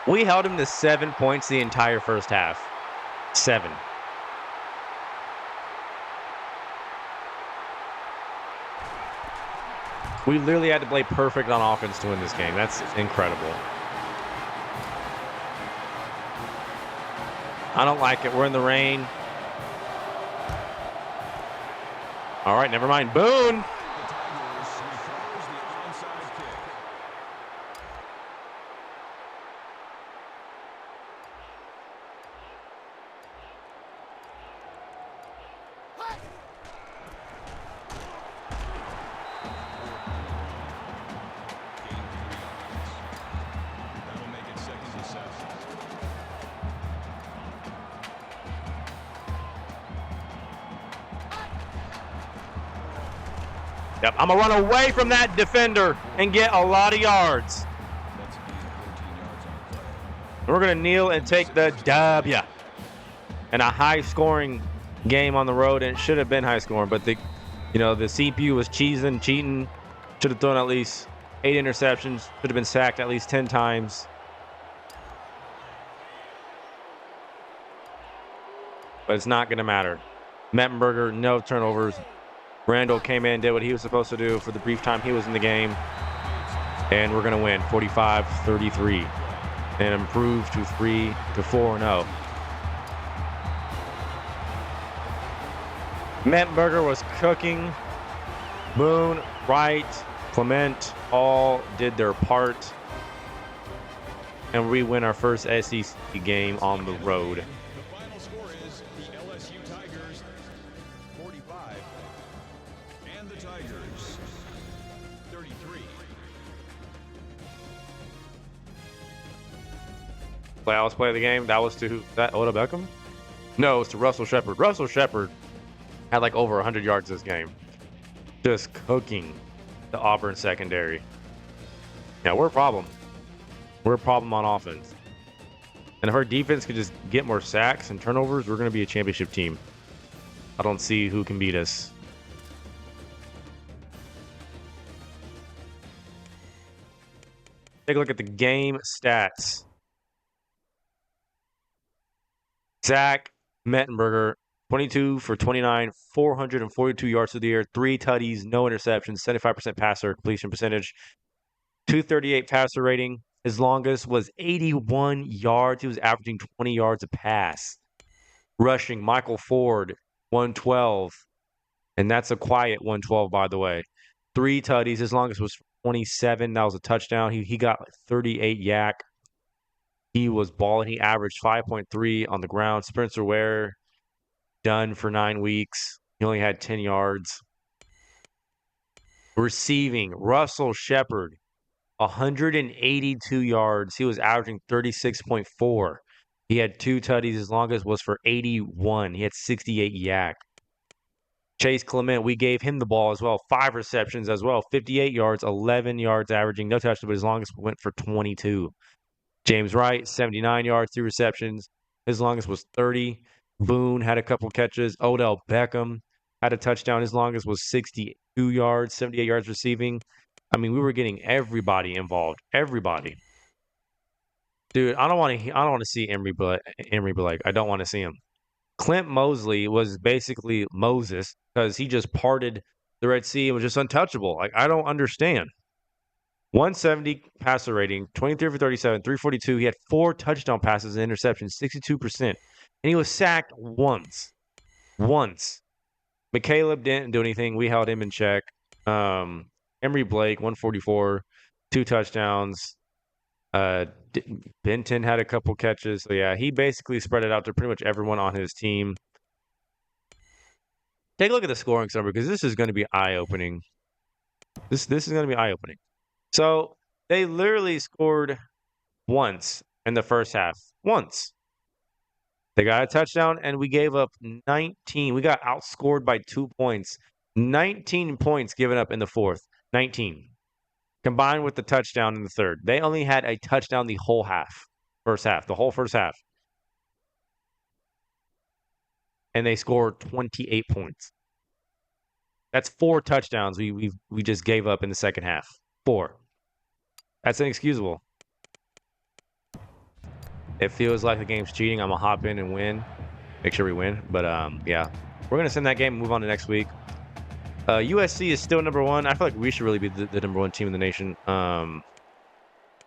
We held him to 7 points the entire first half. 7. We literally had to play perfect on offense to win this game. That's incredible. I don't like it. We're in the rain. All right, never mind. Boone. Yep, I'm going to run away from that defender and get a lot of yards. We're We're going to kneel and take the W. And a high-scoring game on the road, and it should have been high-scoring, but the CPU was cheating. Should have thrown at least 8 interceptions. Should have been sacked at least 10 times. But it's not going to matter. Mettenberger, no turnovers. Randall came in, did what he was supposed to do for the brief time he was in the game. And we're going to win 45-33 and improve to 4-0. Mettenberger was cooking. Boone, Wright, Clement all did their part. And we win our first SEC game on the road. The final score is the LSU Tigers 45 and the Tigers 33. Playoffs play of the game. That was to who? That Odell Beckham? No, it was to Russell Shepard. Russell Shepard had like over 100 yards this game. Just cooking the Auburn secondary. Yeah, we're a problem. We're a problem on offense. And if our defense could just get more sacks and turnovers, we're going to be a championship team. I don't see who can beat us. Take a look at the game stats. Zach Mettenberger, 22 for 29, 442 yards through the air, 3 tutties, no interceptions, 75% passer completion percentage, 238 passer rating. His longest was 81 yards. He was averaging 20 yards a pass. Rushing, Michael Ford, 112. And that's a quiet 112, by the way. 3 tutties. His longest was 27. That was a touchdown. He got 38 yak. He was balling. He averaged 5.3 on the ground. Spencer Ware, done for 9 weeks. He only had 10 yards. Receiving, Russell Shepard, 182 yards. He was averaging 36.4. He had 2 tutties. His longest was for 81. He had 68 yak. Chase Clement, we gave him the ball as well. 5 receptions as well. 58 yards, 11 yards averaging. No touchdown, but his longest went for 22. James Wright, 79 yards, 3 receptions. His longest was 30. Boone had a couple catches. Odell Beckham had a touchdown. His longest was 62 yards, 78 yards receiving. I mean, we were getting everybody involved. Everybody. Dude, I don't want to see Emory Blake. I don't want to see him. Clint Mosley was basically Moses because he just parted the Red Sea and was just untouchable. Like, I don't understand. 170 passer rating, 23 for 37, 342. He had 4 touchdown passes and interceptions, 62%. And he was sacked once. McCaleb didn't do anything. We held him in check. Emory Blake, 144, 2 touchdowns. Benton had a couple catches. So, yeah, he basically spread it out to pretty much everyone on his team. Take a look at the scoring summary because this is going to be eye-opening. This is going to be eye-opening. So, they literally scored once in the first half. Once. They got a touchdown, and we gave up 19. We got outscored by 2 points. 19 points given up in the fourth. 19. Combined with the touchdown in the third. They only had a touchdown the whole half. The whole first half. And they scored 28 points. That's 4 touchdowns we just gave up in the second half. 4. That's inexcusable. It feels like the game's cheating. I'm going to hop in and win. Make sure we win. But, yeah. We're going to send that game and move on to next week. USC is still number 1. I feel like we should really be the number 1 team in the nation. So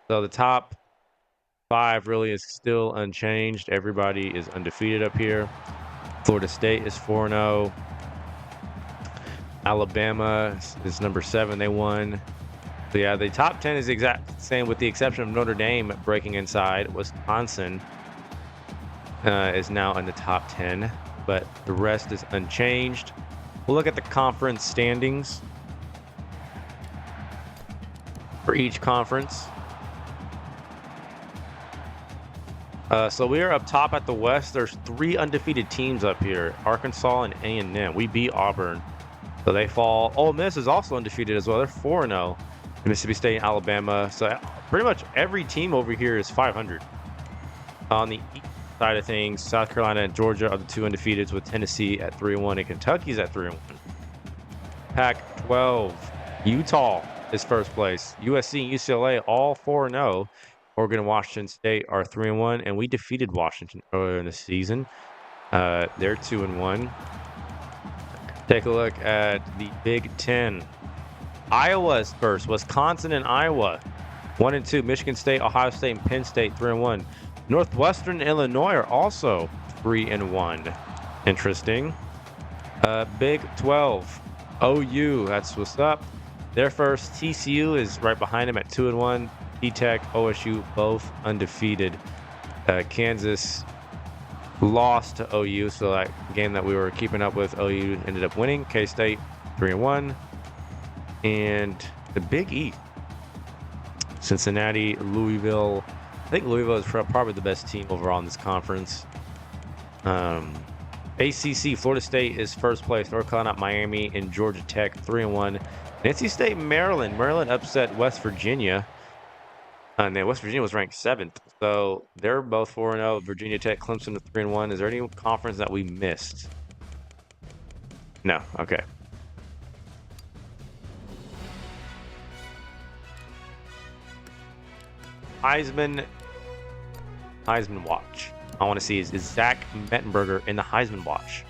the top 5 really is still unchanged. Everybody is undefeated up here. Florida State is 4-0. Alabama is number 7. They won. So yeah, the top 10 is the exact same with the exception of Notre Dame breaking inside. Wisconsin is now in the top 10, but the rest is unchanged. We'll look at the conference standings for each conference. So we are up top at the West. There's 3 undefeated teams up here, Arkansas and A&M. We beat Auburn, so they fall. Ole Miss is also undefeated as well. They're 4-0. Mississippi State and Alabama. So pretty much every team over here is 500. On the east side of things, South Carolina and Georgia are the 2 undefeateds, with Tennessee at 3-1 and Kentucky's at 3-1. Pac-12, Utah is first place. USC and UCLA all 4-0. Oregon and Washington State are 3-1, and we defeated Washington earlier in the season. They're 2-1. Take a look at the Big Ten. Iowa's first. Wisconsin and Iowa 1-2. Michigan State, Ohio State, and Penn State 3-1. Northwestern and Illinois are also 3-1. Interesting. Big 12. OU, that's what's up. They're first. TCU is right behind them at 2-1. Tech, OSU, both undefeated. Kansas lost to OU, so that game that we were keeping up with, OU ended up winning. K-State 3-1. And the Big East, Cincinnati, Louisville. I think Louisville is probably the best team overall in this conference. ACC, Florida State is first place. North Carolina, Miami, and Georgia Tech 3-1. NC State, Maryland. Maryland upset West Virginia. And then West Virginia was ranked 7th. So they're both 4-0. Virginia Tech, Clemson 3-1. Is there any conference that we missed? No. Okay. Heisman watch. I want to see is Zach Mettenberger in the Heisman watch.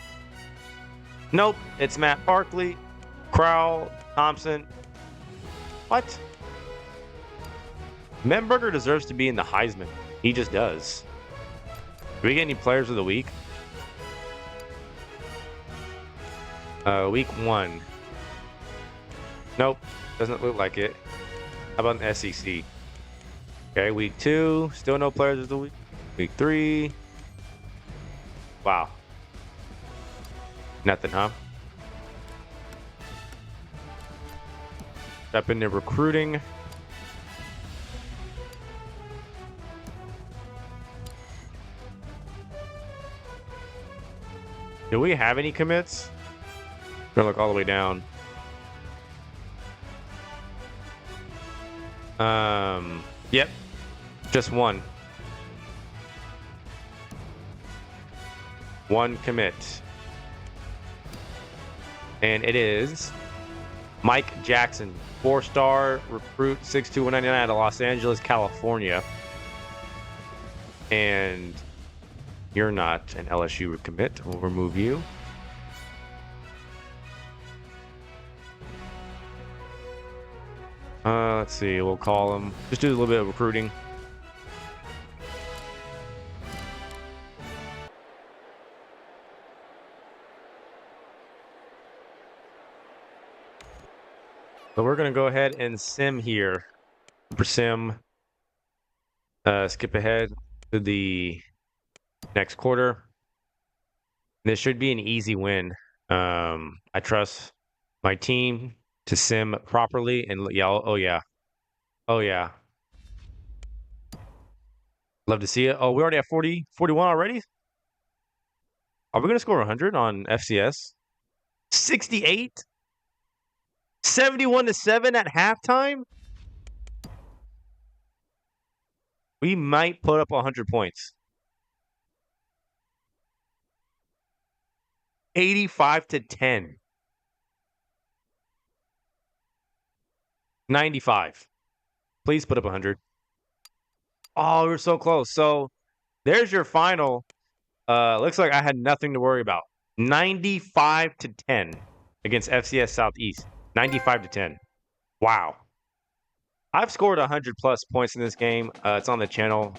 Nope. It's Matt Barkley, Crowell, Thompson. What? Mettenberger deserves to be in the Heisman. He just does. Do we get any players of the week? Week 1. Nope. Doesn't look like it. How about the SEC? Okay, week 2. Still no players of the week. Week 3. Wow. Nothing, huh? Step into recruiting. Do we have any commits? I'm gonna look all the way down. Yep. Just one. One commit. And it is Mike Jackson, 4-star recruit, 6'2", 199 out of Los Angeles, California. And you're not an LSU commit. We'll remove you. Let's see. We'll call him. Just do a little bit of recruiting. So we're going to go ahead and sim here. For sim. Skip ahead to the next quarter. This should be an easy win. I trust my team to sim properly and oh yeah. Love to see it. Oh, we already have 41 already? Are we going to score 100 on FCS? 68? 71-7 at halftime? We might put up 100 points. 85-10. 95. Please put up 100. Oh, we're so close. So there's your final. Looks like I had nothing to worry about. 95-10 against FCS Southeast. 95-10. Wow. I've scored 100 plus points in this game. It's on the channel.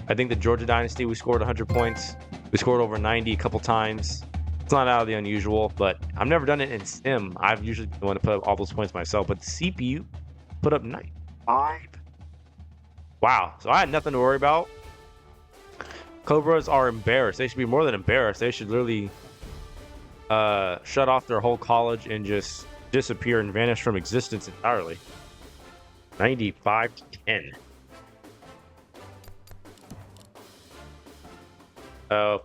I think the Georgia Dynasty, we scored 100 points. We scored over 90 a couple times. It's not out of the unusual, but I've never done it in Sim. I've usually been the one to put up all those points myself, but the CPU put up 95. Wow. So I had nothing to worry about. Cobras are embarrassed. They should be more than embarrassed. They should literally shut off their whole college and just disappear and vanish from existence entirely. 95-10.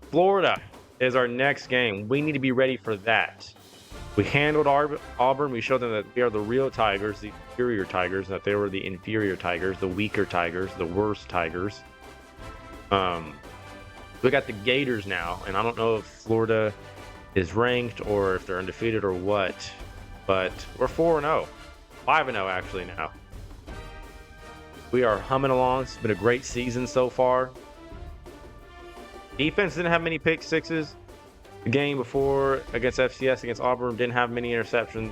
Florida is our next game. We need to be ready for that. We handled Auburn. We showed them that they are the real Tigers, the superior Tigers, that they were the inferior Tigers, the weaker Tigers, the worst Tigers. We got the Gators now, and I don't know if Florida is ranked or if they're undefeated or what, but we're 4-0. 5-0 actually now. We are humming along. It's been a great season so far. Defense didn't have many pick sixes. The game before against FCS, against Auburn, didn't have many interceptions.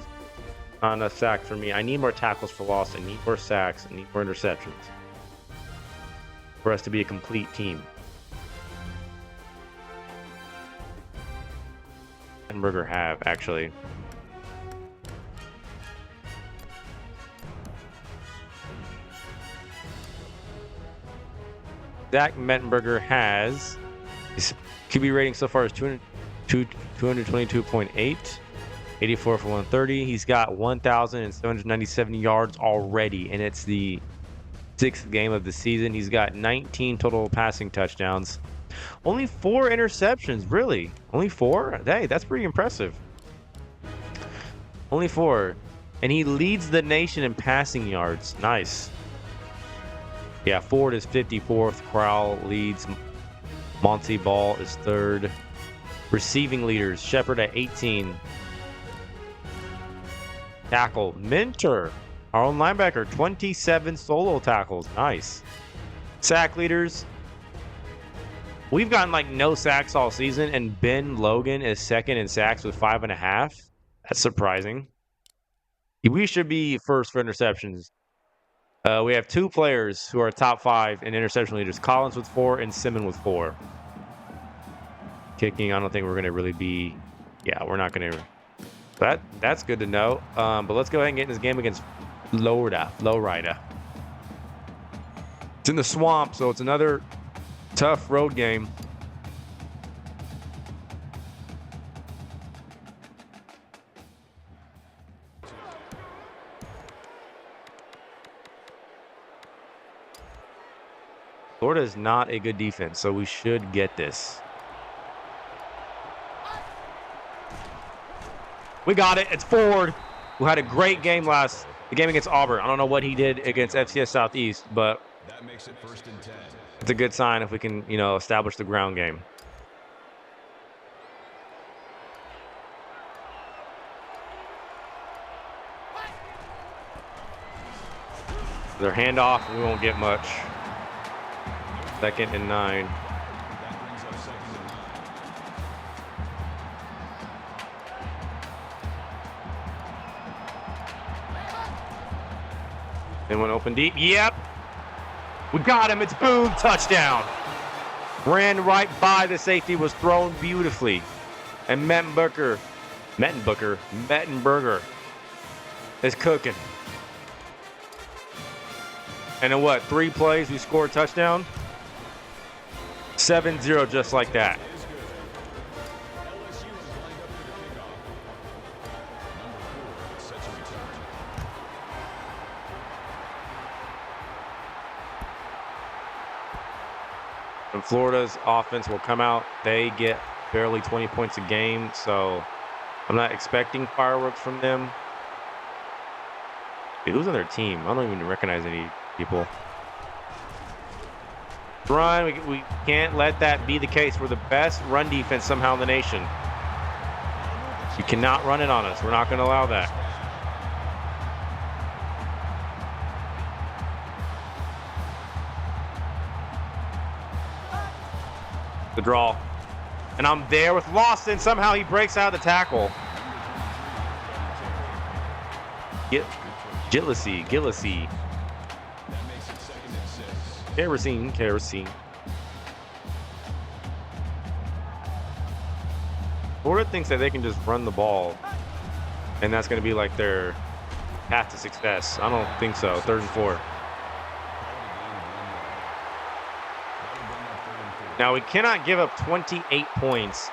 Not enough sacks for me. I need more tackles for loss. I need more sacks. I need more interceptions for us to be a complete team. Mettenberger have, actually. Zach Mettenberger has his QB rating so far is 222.8, 84 for 130. He's got 1,797 yards already, and it's the 6th game of the season. He's got 19 total passing touchdowns. Only 4 interceptions, really? Only 4? Hey, that's pretty impressive. Only 4. And he leads the nation in passing yards. Nice. Yeah, Ford is 54th. Crowell leads. Monty Ball is 3rd. Receiving leaders, Shepard at 18. Tackle, Minter, our own linebacker, 27 solo tackles. Nice. Sack leaders, we've gotten like no sacks all season, and Ben Logan is 2nd in sacks with 5.5. That's surprising. We should be first for interceptions. We have 2 players who are top 5 in interception leaders, Collins with 4 and Simmons with 4. Kicking, I don't think we're going to really be, we're not going to. That's good to know. But let's go ahead and get in this game against Florida. It's in the swamp, so it's another tough road game. Florida is not a good defense, so we should get this. We got it. It's Ford, who had a great game the game against Auburn. I don't know what he did against FCS Southeast, but That makes it 1st and 10. it's a good sign if we can, establish the ground game. Their handoff, we won't get much. 2nd and 9. That brings up 2nd and 9. Then went open deep. Yep. We got him. It's boom. Touchdown. Ran right by the safety. Was thrown beautifully. And Mettenberger is cooking. And in 3 plays, we scored a touchdown? 7-0 just like that. LSU is lined up for the kickoff. Number 4 sets a return. And Florida's offense will come out. They get barely 20 points a game, so I'm not expecting fireworks from them. Hey, who's on their team? I don't even recognize any people. Run, we can't let that be the case. We're the best run defense somehow in the nation. You cannot run it on us. We're not going to allow that. The draw. And I'm there with Lawson. Somehow he breaks out of the tackle. Gillisy. That makes it 2nd and 6. Kerosene. Florida thinks that they can just run the ball, and that's going to be like their path to success. I don't think so. 3rd and 4. Now, we cannot give up 28 points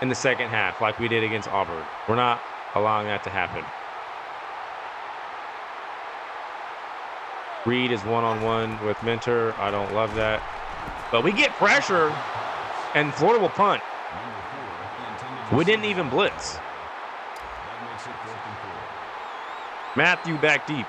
in the second half like we did against Auburn. We're not allowing that to happen. Reed is one-on-one with Minter. I don't love that. But we get pressure, and Florida will punt. We didn't even blitz. That makes it 4th and 4. Matthew back deep.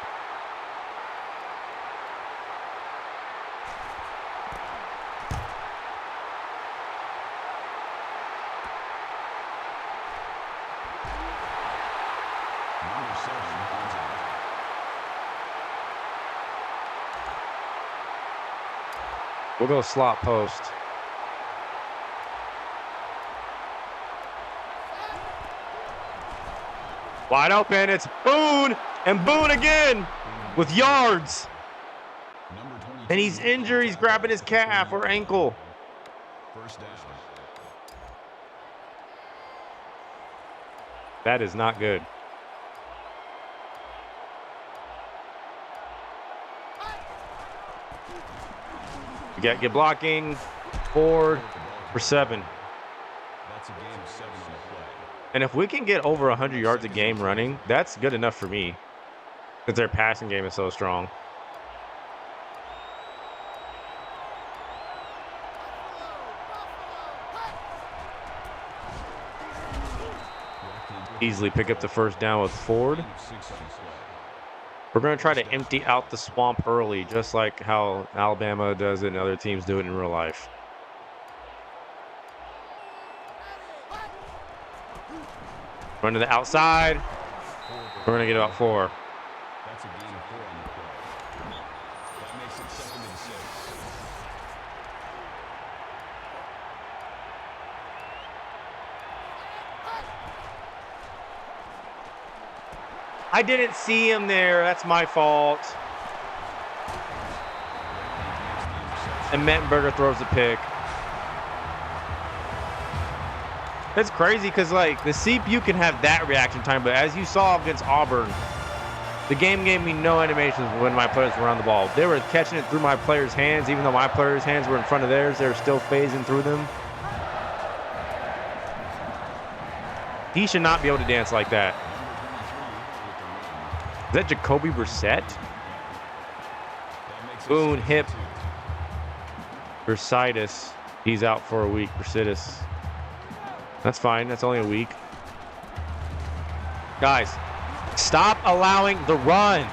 We'll go slot post. Wide open. It's Boone. And Boone again with yards. And he's injured. He's grabbing his calf or ankle. First down. That is not good. Get blocking. Ford for 7. That's a gain of 7 on the play. And if we can get over 100 yards a game running, that's good enough for me. Because their passing game is so strong. Easily pick up the first down with Ford. Gain of 6 on the play. We're going to try to empty out the swamp early, just like how Alabama does it and other teams do it in real life. Run to the outside. We're going to get about 4. That's a gain of 4 on the play. That makes it 2nd and 6. I didn't see him there. That's my fault. And Mettenberger throws a pick. That's crazy because, like, the CPU can have that reaction time, but as you saw against Auburn, the game gave me no animations when my players were on the ball. They were catching it through my players' hands. Even though my players' hands were in front of theirs, they were still phasing through them. He should not be able to dance like that. Is that Jacoby Brissett? Boone, hip. Bursitis. He's out for a week. Bursitis. That's fine. That's only a week. Guys, stop allowing the run.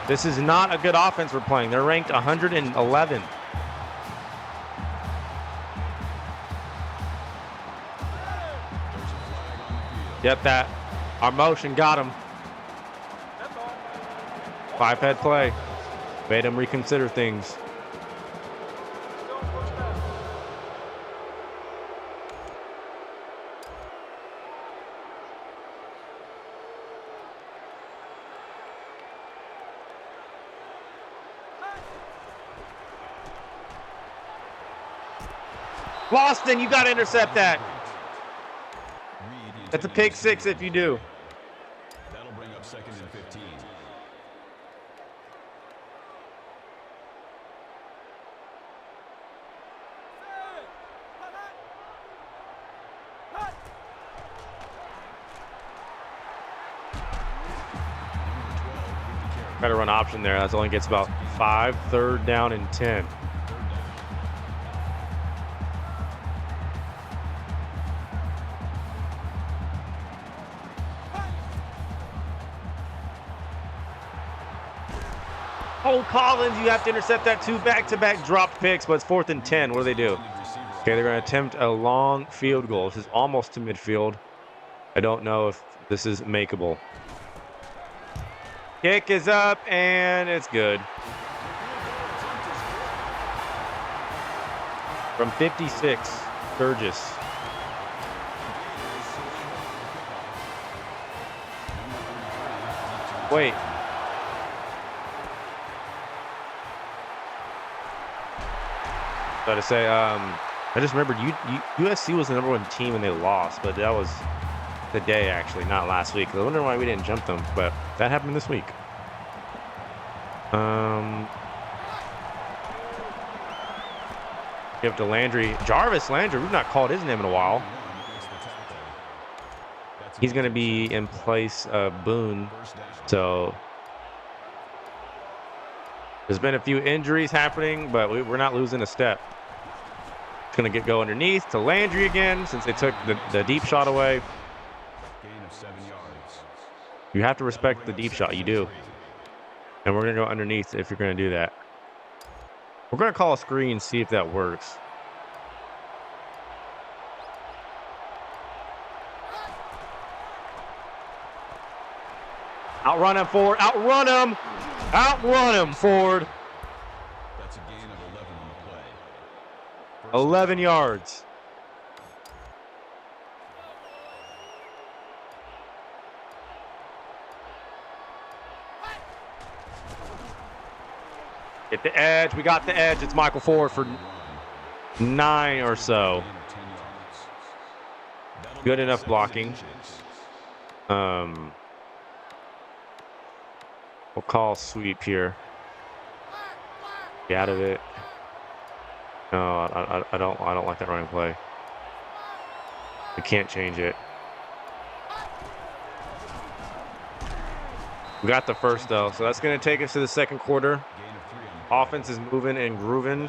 This is not a good offense we're playing. They're ranked 111. Yep, that. Our motion got him. 5-head play. Made him reconsider things. Boston, you got to intercept that. That's a pick 6 if you do. That'll bring up 2nd and 15. Try to run option there. That only gets about 5. 3rd down and 10. Oh, Collins, you have to intercept that. 2 back-to-back dropped picks, but it's 4th and 10. What do they do? Okay, they're going to attempt a long field goal. This is almost to midfield. I don't know if this is makeable. Kick is up, and it's good. From 56, Sturgis. Wait. To say, I just remembered USC was the #1 team and they lost, but that was today actually, not last week. I wonder why we didn't jump them, but that happened this week. Give it to Landry. Jarvis Landry, we've not called his name in a while. He's going to be in place of Boone, so there's been a few injuries happening, but we're not losing a step. It's going to go underneath to Landry again since they took the deep shot away. Gain of 7 yards. You have to respect the deep shot. You do. And we're going to go underneath if you're going to do that. We're going to call a screen, see if that works. Outrun him, Ford. Outrun him. Outrun him, Ford. That's a gain of 11 on the play. 11 yards. Get the edge. We got the edge. It's Michael Ford for 9 or so. Good enough blocking. We'll call sweep here. Get out of it. No, I don't like that running play. We can't change it. We got the first though, so that's going to take us to the second quarter. Offense is moving and grooving.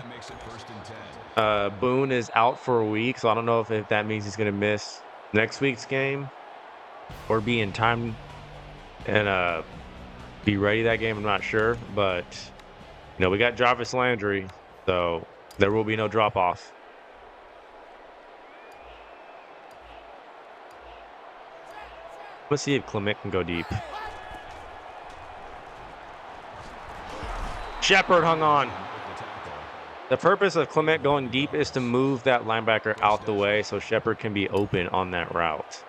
Boone is out for a week, so I don't know if that means he's going to miss next week's game or be in time and be ready that game. I'm not sure, but we got Jarvis Landry, so there will be no drop off. Let's see if Clement can go deep. Shepard hung on. The purpose of Clement going deep is to move that linebacker out the way so Shepard can be open on that route.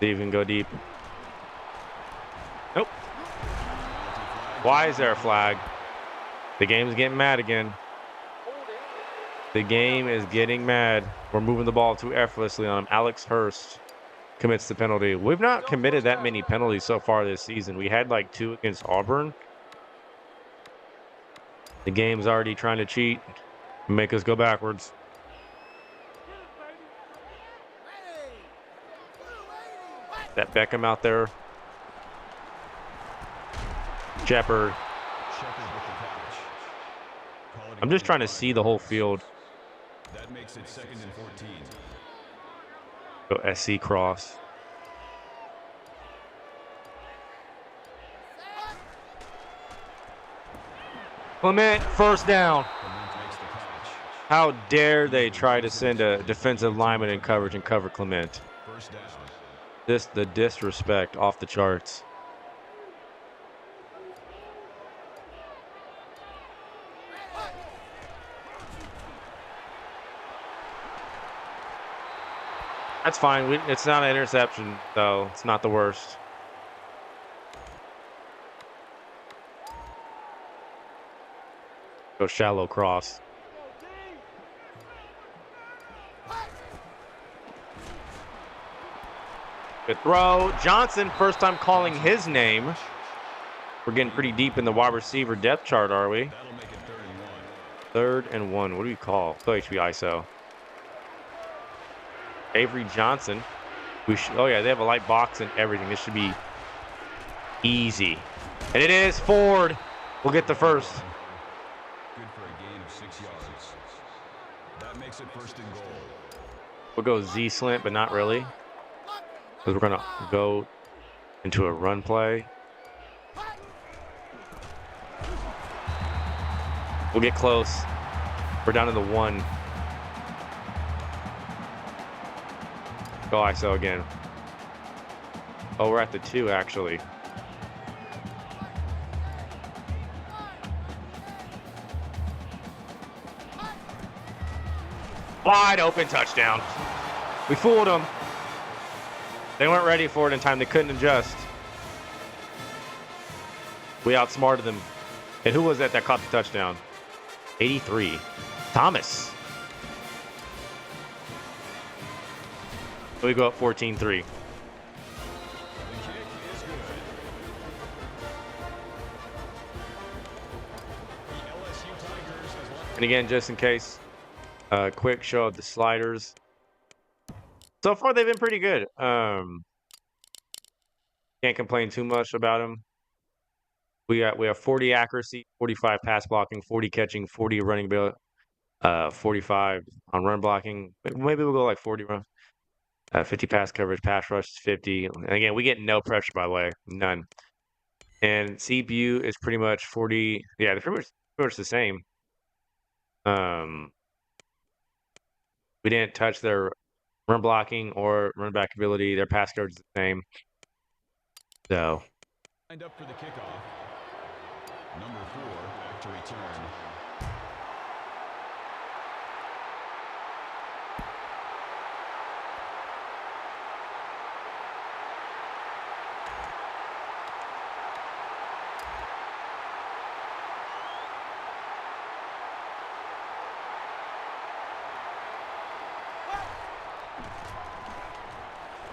See if he can go deep. Nope. Why is there a flag? The game's getting mad again. The game is getting mad. We're moving the ball too effortlessly on him. Alex Hurst commits the penalty. We've not committed that many penalties so far this season. We had like 2 against Auburn. The game's already trying to cheat and make us go backwards. That Beckham out there. Shepard. I'm just trying to see the whole field. That makes it 2nd and 14. Go SC cross. Clement, first down. How dare they try to send a defensive lineman in coverage and cover Clement? First down. The disrespect off the charts. That's fine. It's not an interception, though. It's not the worst. Go shallow cross. Good throw. Johnson, first time calling his name. We're getting pretty deep in the wide receiver depth chart, are we? That'll make it 3rd and 1. What do we call? Oh, HB ISO. Avery Johnson. Oh, yeah, they have a light box and everything. This should be easy. And it is. Ford will get the first. Good for a gain of 6 yards. That makes it 1st and goal. We'll go Z slant, but not really. Because we're going to go into a run play. We'll get close. We're down to the 1. Go ISO again. Oh, we're at the 2, actually. Wide open touchdown. We fooled them. They weren't ready for it in time. They couldn't adjust. We outsmarted them. And who was that caught the touchdown? 83. Thomas. We go up 14-3. And again, just in case, quick show of the sliders. So far, they've been pretty good. Can't complain too much about them. We have 40 accuracy, 45 pass blocking, 40 catching, 40 running, 45 on run blocking. Maybe we'll go like 40 run. 50 pass coverage, pass rush is 50. And again, we get no pressure, by the way, none. And CPU is pretty much 40. Yeah, they're pretty much the same. We didn't touch their run blocking or run back ability. Their pass coverage is the same. So. Lined up for the kickoff. Number 4 back to return.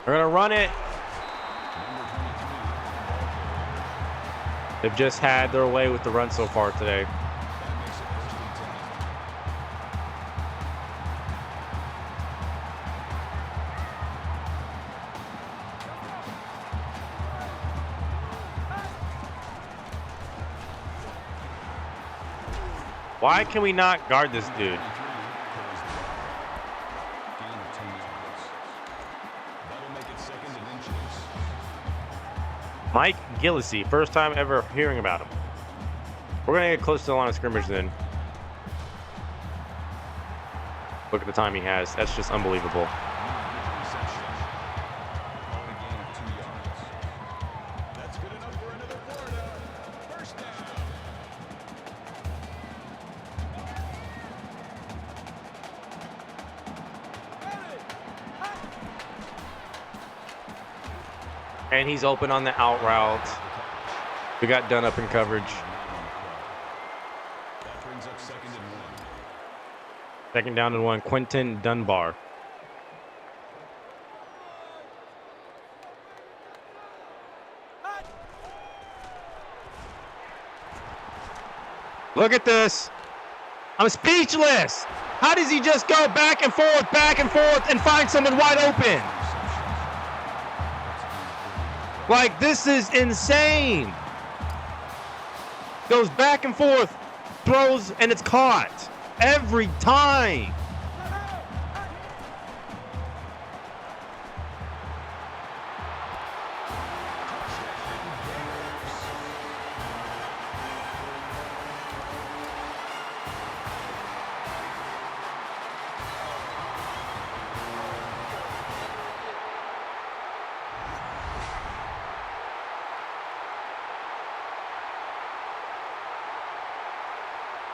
They're going to run it. They've just had their way with the run so far today. Why can we not guard this dude? Mike Gillisey, first time ever hearing about him. We're going to get close to the line of scrimmage then. Look at the time he has. That's just unbelievable. And he's open on the out route. We got done up in coverage. That brings up 2nd and 1. Second down and 1. Quentin Dunbar. Look at this. I'm speechless. How does he just go back and forth, and find someone wide open? Like, this is insane. Goes back and forth, throws, and it's caught every time.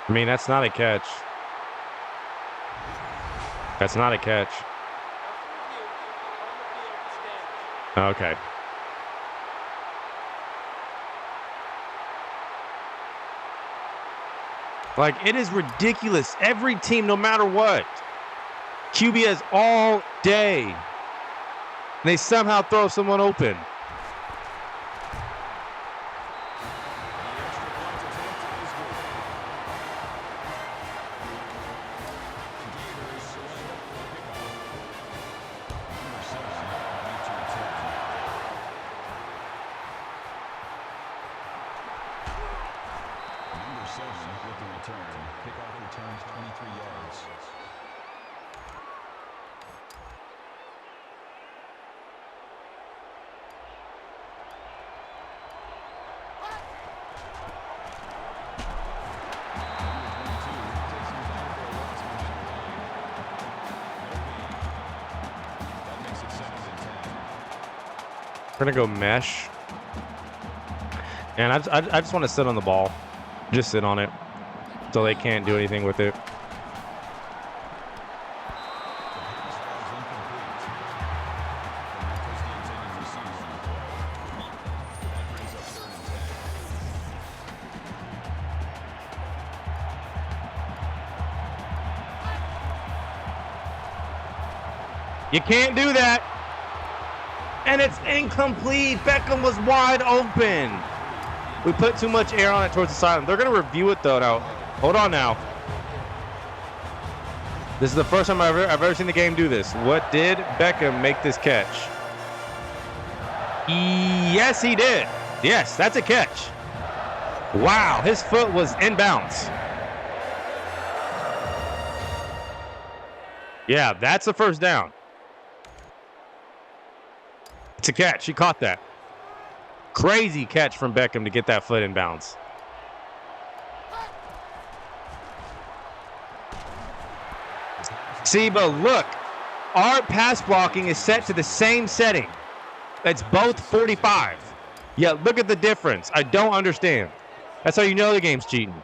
I mean, that's not a catch. That's not a catch. Okay. Like, it is ridiculous. Every team, no matter what, QB has all day. They somehow throw someone open. We're going to go mesh. And I just want to sit on the ball. Just sit on it. So they can't do anything with it. You can't do that. And it's incomplete. Beckham was wide open. We put too much air on it towards the sideline. They're going to review it, though. Now, hold on now. This is the first time I've ever seen the game do this. What did Beckham make this catch? Yes, he did. Yes, that's a catch. Wow, his foot was inbounds. Yeah, that's the first down. It's a catch. He caught that. Crazy catch from Beckham to get that foot in bounds. See, but look. Our pass blocking is set to the same setting. It's both 45. Yeah, look at the difference. I don't understand. That's how you know the game's cheating.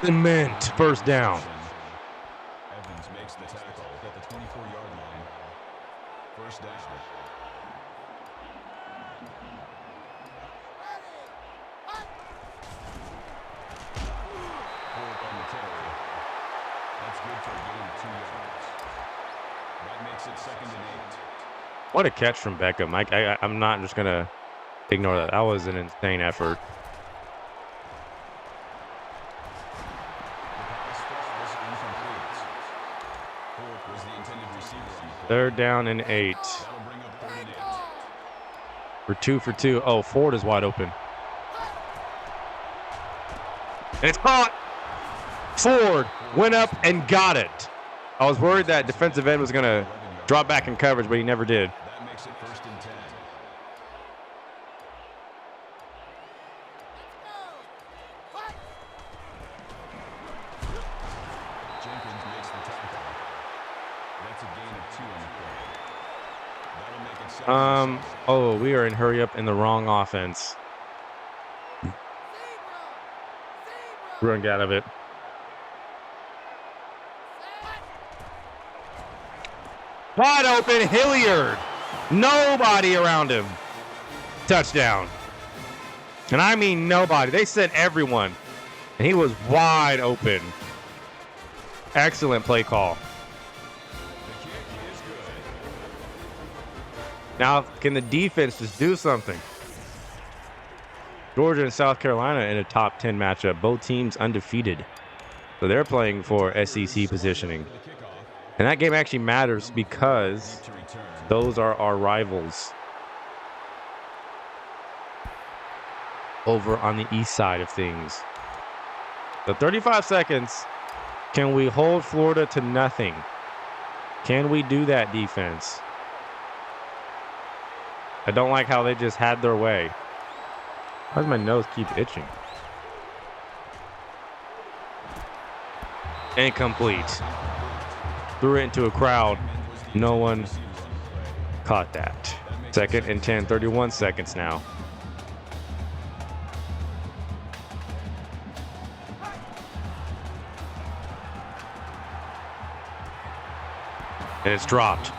Cement, first down. Evans makes the tackle at the 24-yard line. First down. Forward on the carry. That's good for a gain of 2 yards. That makes it 2nd and 8. What a catch from Beckham. I'm not just going to ignore that. That was an insane effort. Third down and 8. We're 2 for 2. Oh, Ford is wide open. And it's caught. Ford went up and got it. I was worried that defensive end was going to drop back in coverage, but he never did. That makes it 1st and 10. Jenkins makes the tackle. That's a gain of 2 on the play. That'll make it 2nd and 6. Oh, we are in hurry up in the wrong offense. Run out of it. Wide open, Hilliard. Nobody around him. Touchdown. And I mean nobody. They said everyone. And he was wide open. Excellent play call. The kick is good. Now, can the defense just do something? Georgia and South Carolina in a top 10 matchup. Both teams undefeated. So they're playing for SEC positioning. And that game actually matters because those are our rivals over on the east side of things. So 35 seconds. Can we hold Florida to nothing? Can we do that, defense? I don't like how they just had their way. Why does my nose keep itching? Incomplete. Threw it into a crowd. No one caught that. 2nd and 10, 31 seconds now. And it's dropped.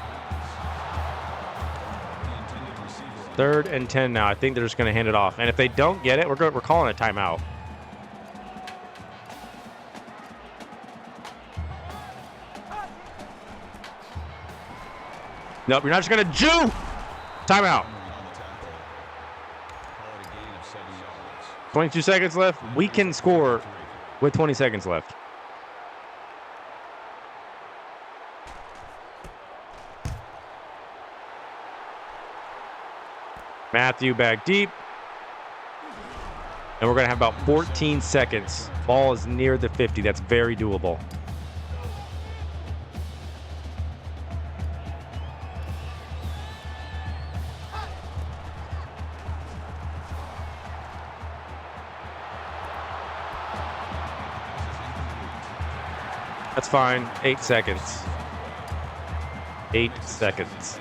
3rd and 10 now. I think they're just going to hand it off. And if they don't get it, we're calling a timeout. Nope, you're not just going to Jew. Timeout. 22 seconds left. We can score with 20 seconds left. Matthew back deep. And we're going to have about 14 seconds. Ball is near the 50. That's very doable. That's fine. 8 seconds. 8 seconds.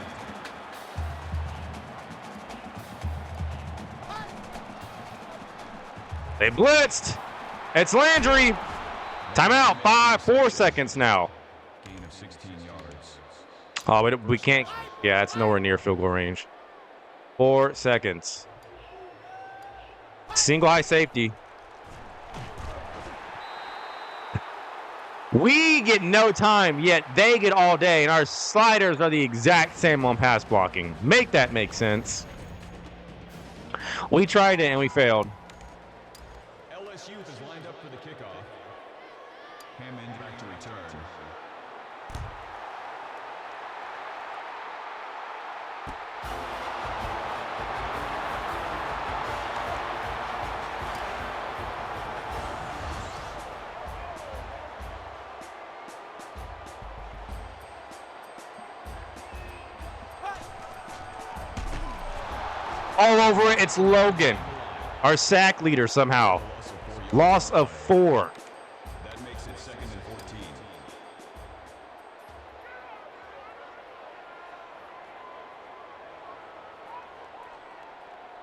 They blitzed. It's Landry. Timeout. 4 seconds now. Gain of 16 yards. Oh, we can't. Yeah, it's nowhere near field goal range. 4 seconds. Single high safety. We get no time, yet they get all day, and our sliders are the exact same on pass blocking. Make that make sense. We tried it, and we failed. LSU is lined up for the kickoff. Hammond back to return. All over it, it's Logan, our sack leader somehow. Loss of 4. That makes it 2nd and 14.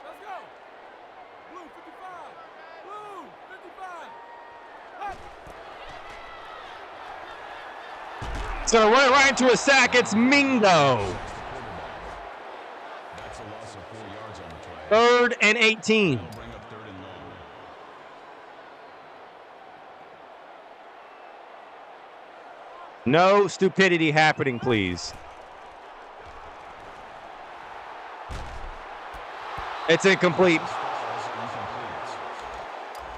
Let's go. Blue 55. Blue 55. It's going to run it right into a sack. It's Mingo. That's a loss of 4 yards on the play. 3rd and 18. That'll bring up 3rd and long. No stupidity happening, please. It's incomplete.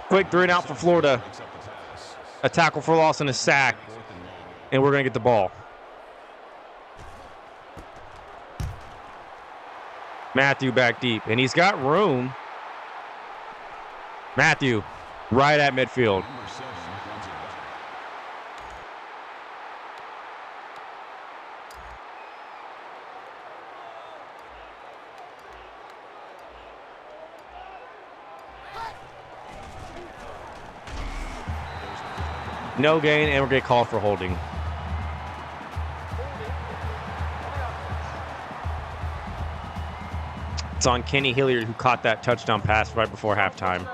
Quick 3 and out for Florida. Breaks up the pass. A tackle for loss and a sack. 4th and long. And we're going to get the ball. Matthew back deep. And he's got room. Matthew right at midfield. Number 7 runs it back. No gain, and we're going to call for holding. It's on Kenny Hilliard, who caught that touchdown pass right before halftime.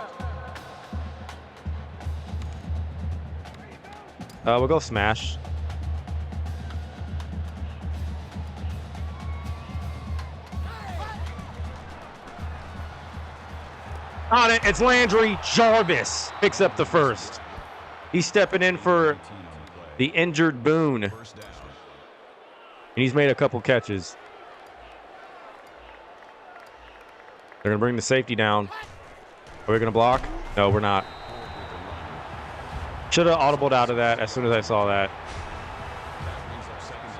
We'll go smash. On it, it's Landry Jarvis. Picks up the first. He's stepping in for 18 on the play. the injured Boone. And 1st down. he's made a couple catches. They're going to bring the safety down. Are we going to block? No, we're not. Should have audibled out of that as soon as I saw that.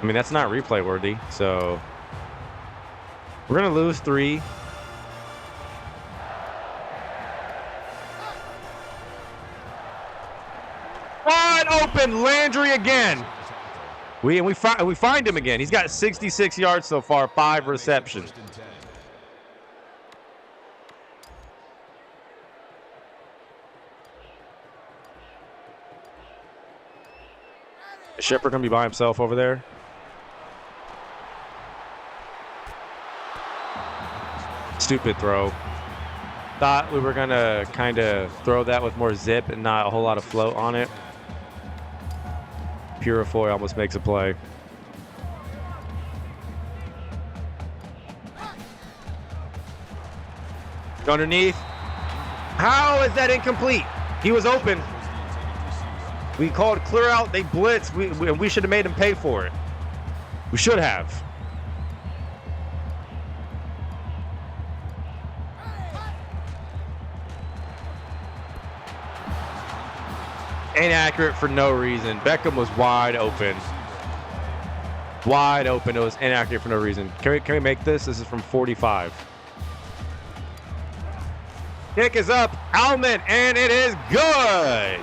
I mean, that's not replay worthy, so we're going to lose 3. Wide open, Landry again. We find him again. He's got 66 yards so far, 5 receptions. 1st and 10. Is Shepard going to be by himself over there? Stupid throw. Thought we were going to kind of throw that with more zip and not a whole lot of float on it. Purifoy almost makes a play. Underneath. How is that incomplete? He was open. We called clear out. They blitzed. We should have made him pay for it. We should have. Inaccurate for no reason. Beckham was wide open. Wide open. It was inaccurate for no reason. Can we make this? This is from 45. Kick is up. Alman, and it is good.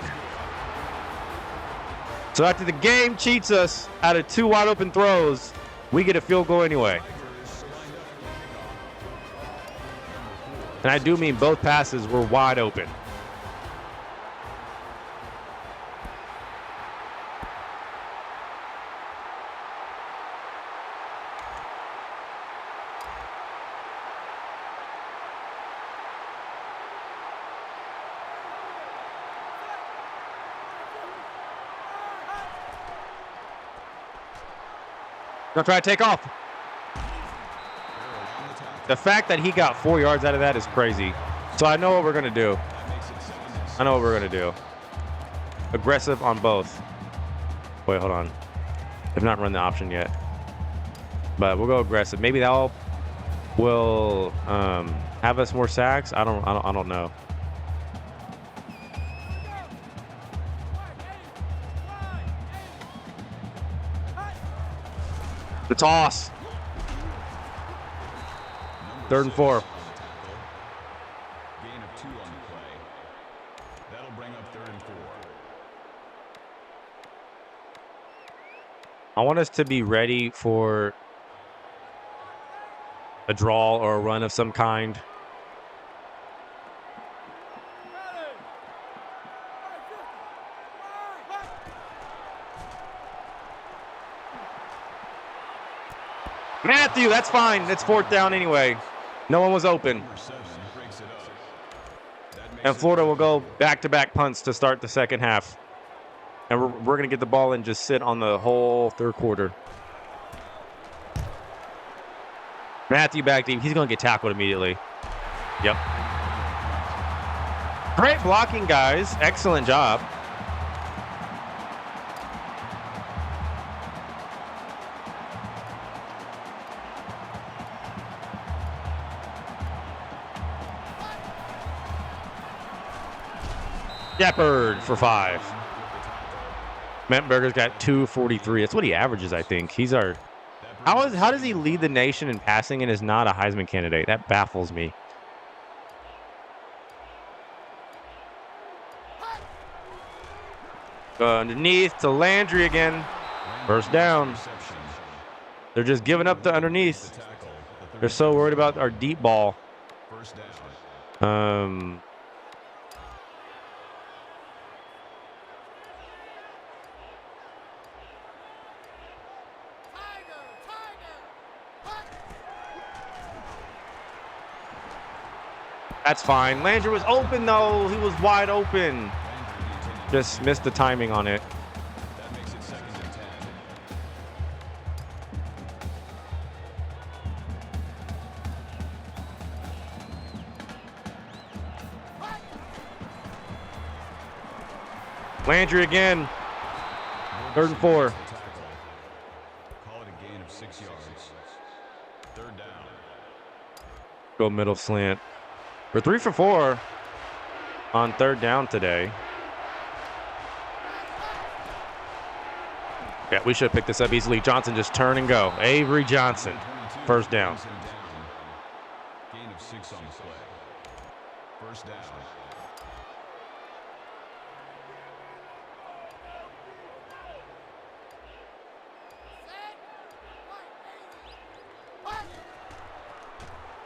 So after the game cheats us out of 2 wide open throws, we get a field goal anyway. And I do mean both passes were wide open. Gonna try to take off. The fact that he got 4 yards out of that is crazy. So I know what we're gonna do. I know what we're gonna do. Aggressive on both. Wait, hold on. They've not run the option yet. But we'll go aggressive. Maybe that will have us more sacks. I don't know. The toss. 3rd and 4. Gain of 2 on the play. That'll bring up 3rd and 4. I want us to be ready for a draw or a run of some kind. after you. That's fine. It's 4th down anyway. No one was open. Number 7 breaks it up. That makes And it Florida will 3rd go back-to-back punts to start the second half. And we're going to get the ball and just sit on the whole 3rd quarter. Matthew back deep. He's going to get tackled immediately. Yep. Great blocking, guys. Excellent job. Shepard for 5. Mettenberger's got 243. That's what he averages, I think. He's our... How does he lead the nation in passing and is not a Heisman candidate? That baffles me. Underneath to Landry again. First down. They're just giving up the underneath. They're so worried about our deep ball. First down. That's fine. Landry was open, though. He was wide open. Just missed the timing on it. That makes it 2nd and 10. Landry again. 3rd and 4. Call it a gain of 6 yards. 3rd down. Go middle slant. We're 3 for 4 on 3rd down today. Yeah, we should have picked this up easily. Johnson just turn and go. Avery Johnson, 1st down. Gain of 6 on the play. 1st down.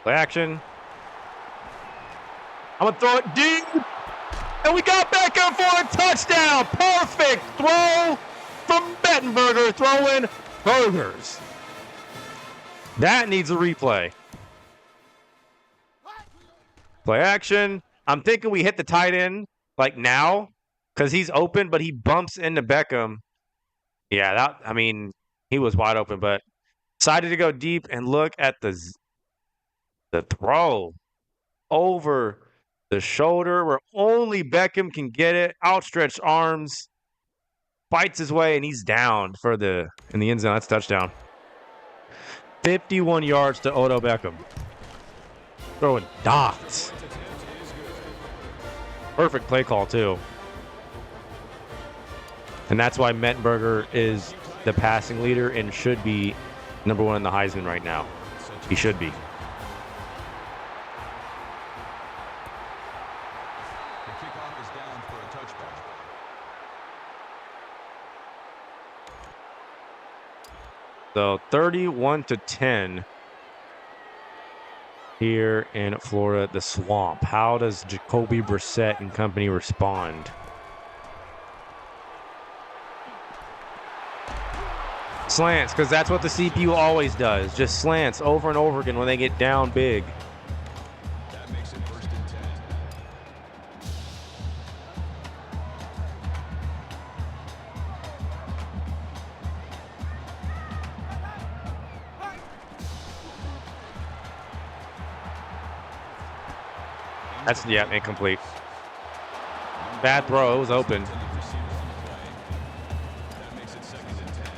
Play action. I'm going to throw it deep. And we got Beckham for a touchdown. Perfect throw from Mettenberger throwing burgers. That needs a replay. Play action. I'm thinking we hit the tight end like now because he's open, but he bumps into Beckham. Yeah, he was wide open, but decided to go deep and look at the throw over the shoulder where only Beckham can get it. Outstretched arms. Fights his way, and he's down in the end zone. That's a touchdown. 51 yards to Odell Beckham. Throwing dots. Perfect play call, too. And that's why Mettenberger is the passing leader and should be number 1 in the Heisman right now. He should be. The kickoff is down for a touchback. So 31-10 here in Florida, the Swamp. How does Jacoby Brissett and company respond? Slants, because that's what the CPU always does. Just slants over and over again when they get down big. That makes it 1st and 10. That's, yeah, incomplete. Bad throw. It was open. That makes it 2nd and 10.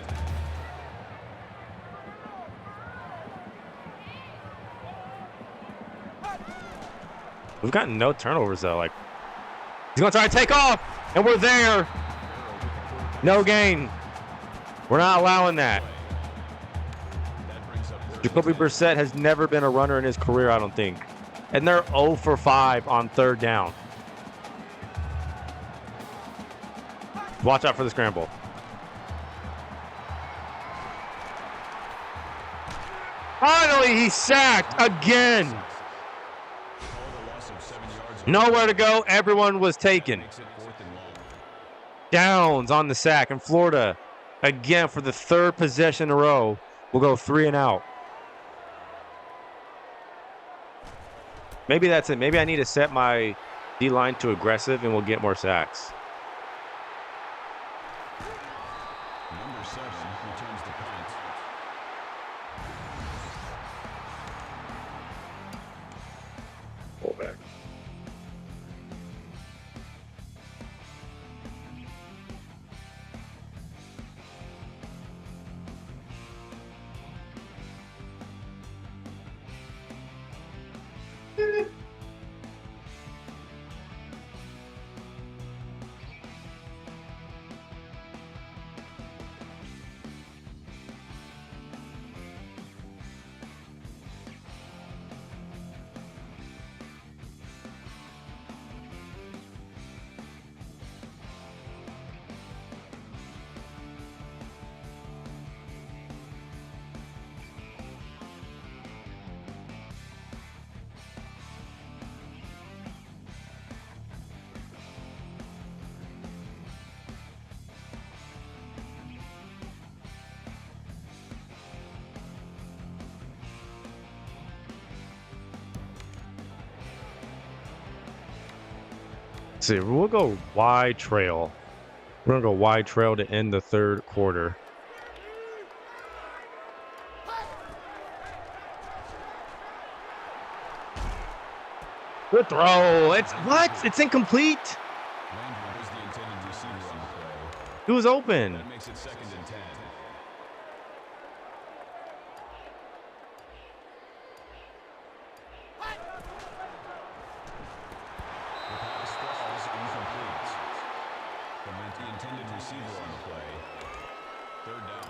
We've gotten no turnovers, though. Like, he's going to try to take off, and we're there. No gain. We're not allowing that. That brings up 3rd and Jacoby 10. Brissett has never been a runner in his career, I don't think. And they're 0 for 5 on 3rd down. Watch out for the scramble. Finally, he's sacked again. Call it a loss of 7 yards. Nowhere to go. Everyone was taken. Makes it 4th and long. Downs on the sack. And Florida, again, for the 3rd possession in a row, will go 3 and out. Maybe that's it. Maybe I need to set my D-line to aggressive and we'll get more sacks. Number 7 returns the punt. Pull back. See, we'll go wide trail. We're gonna go wide trail to end the third quarter. Good throw. It's what? It's incomplete. Landry was the intended receiver on the play. It was open. That makes it 2nd and 10. The pass falls incomplete. The intended receiver on the play. 3rd down.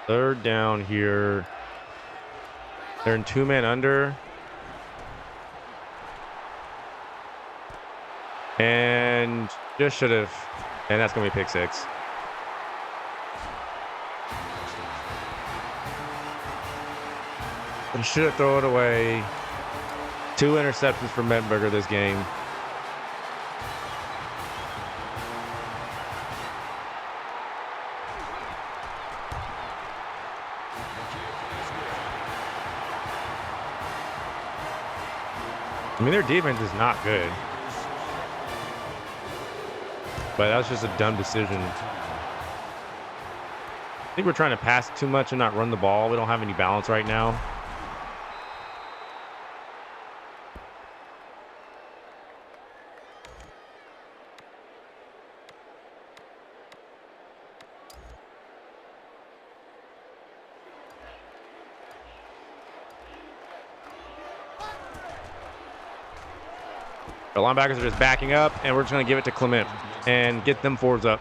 Third down here. They're in 2-man under. And just should have. And that's going to be pick 6. And should have thrown it away. 2 interceptions for Mettenberger this game. I mean, their defense is not good. But that was just a dumb decision. I think we're trying to pass too much and not run the ball. We don't have any balance right now. The linebackers are just backing up, and we're just going to give it to Clement and get them forwards up.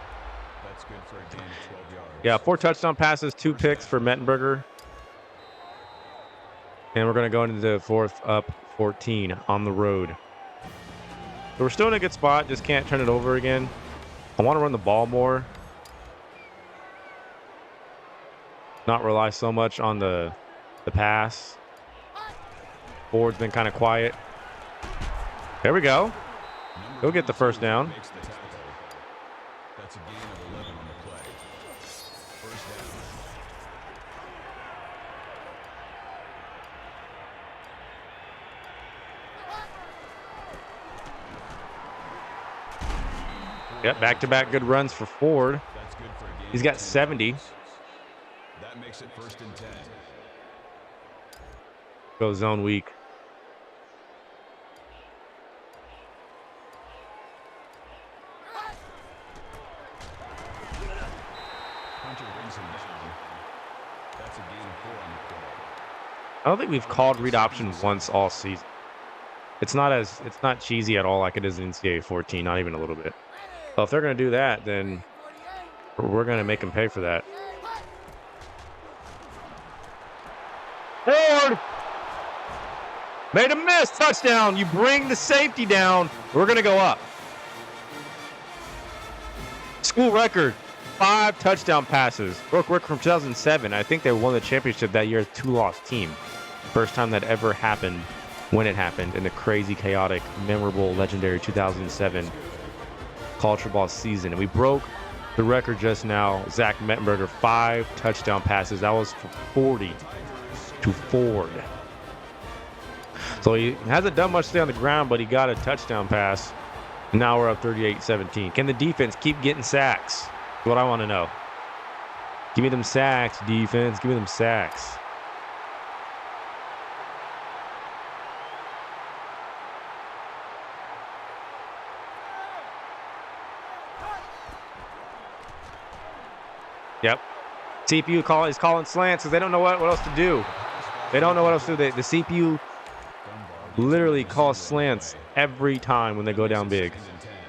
That's good for a gain of 12 yards. Yeah, 4 touchdown passes, 2 picks for Mettenberger. And we're going to go into the 4th up 14 on the road. So we're still in a good spot, just can't turn it over again. I want to run the ball more. Not rely so much on the pass. Forward's been kind of quiet. There we go. Go get the first down. Makes the tackle. That's a gain of 11 on the play. 1st down. Yep, back-to-back good runs for Ford. That's good for a gain He's of got 10 70. yards. That makes it 1st and 10. Go zone weak. Hunter brings him down. That's a gain of 4 on the play. I don't think we've called read option once all season. It's not cheesy at all like it is in NCAA 14, not even a little bit. So if they're going to do that, then we're going to make them pay for that. Ford made a miss. Touchdown. You bring the safety down. We're going to go up. School record, 5 touchdown passes. Broke record from 2007. I think they won the championship that year as 2-loss team. First time that ever happened when it happened in the crazy, chaotic, memorable, legendary 2007 college football season. And we broke the record just now. Zach Mettenberger, 5 touchdown passes. That was for 40 to Ford. So he hasn't done much today on the ground, but he got a touchdown pass. Now we're up 38-17. Can the defense keep getting sacks? That's what I want to know. Give me them sacks, defense. Give me them sacks. Yep. CPU is calling slants because they don't know what else to do. They don't know what else to do. The CPU literally calls slants every time when they go down big.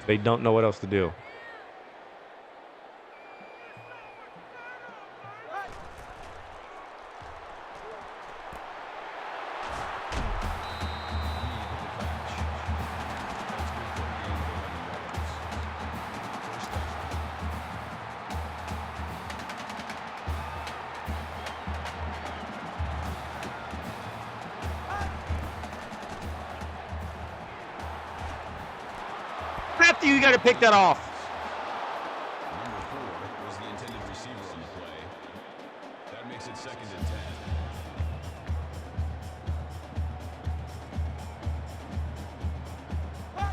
They don't know what else to do. Matthew, you got to pick that off. Number 4 was the intended receiver on the play. That makes it 2nd and 10.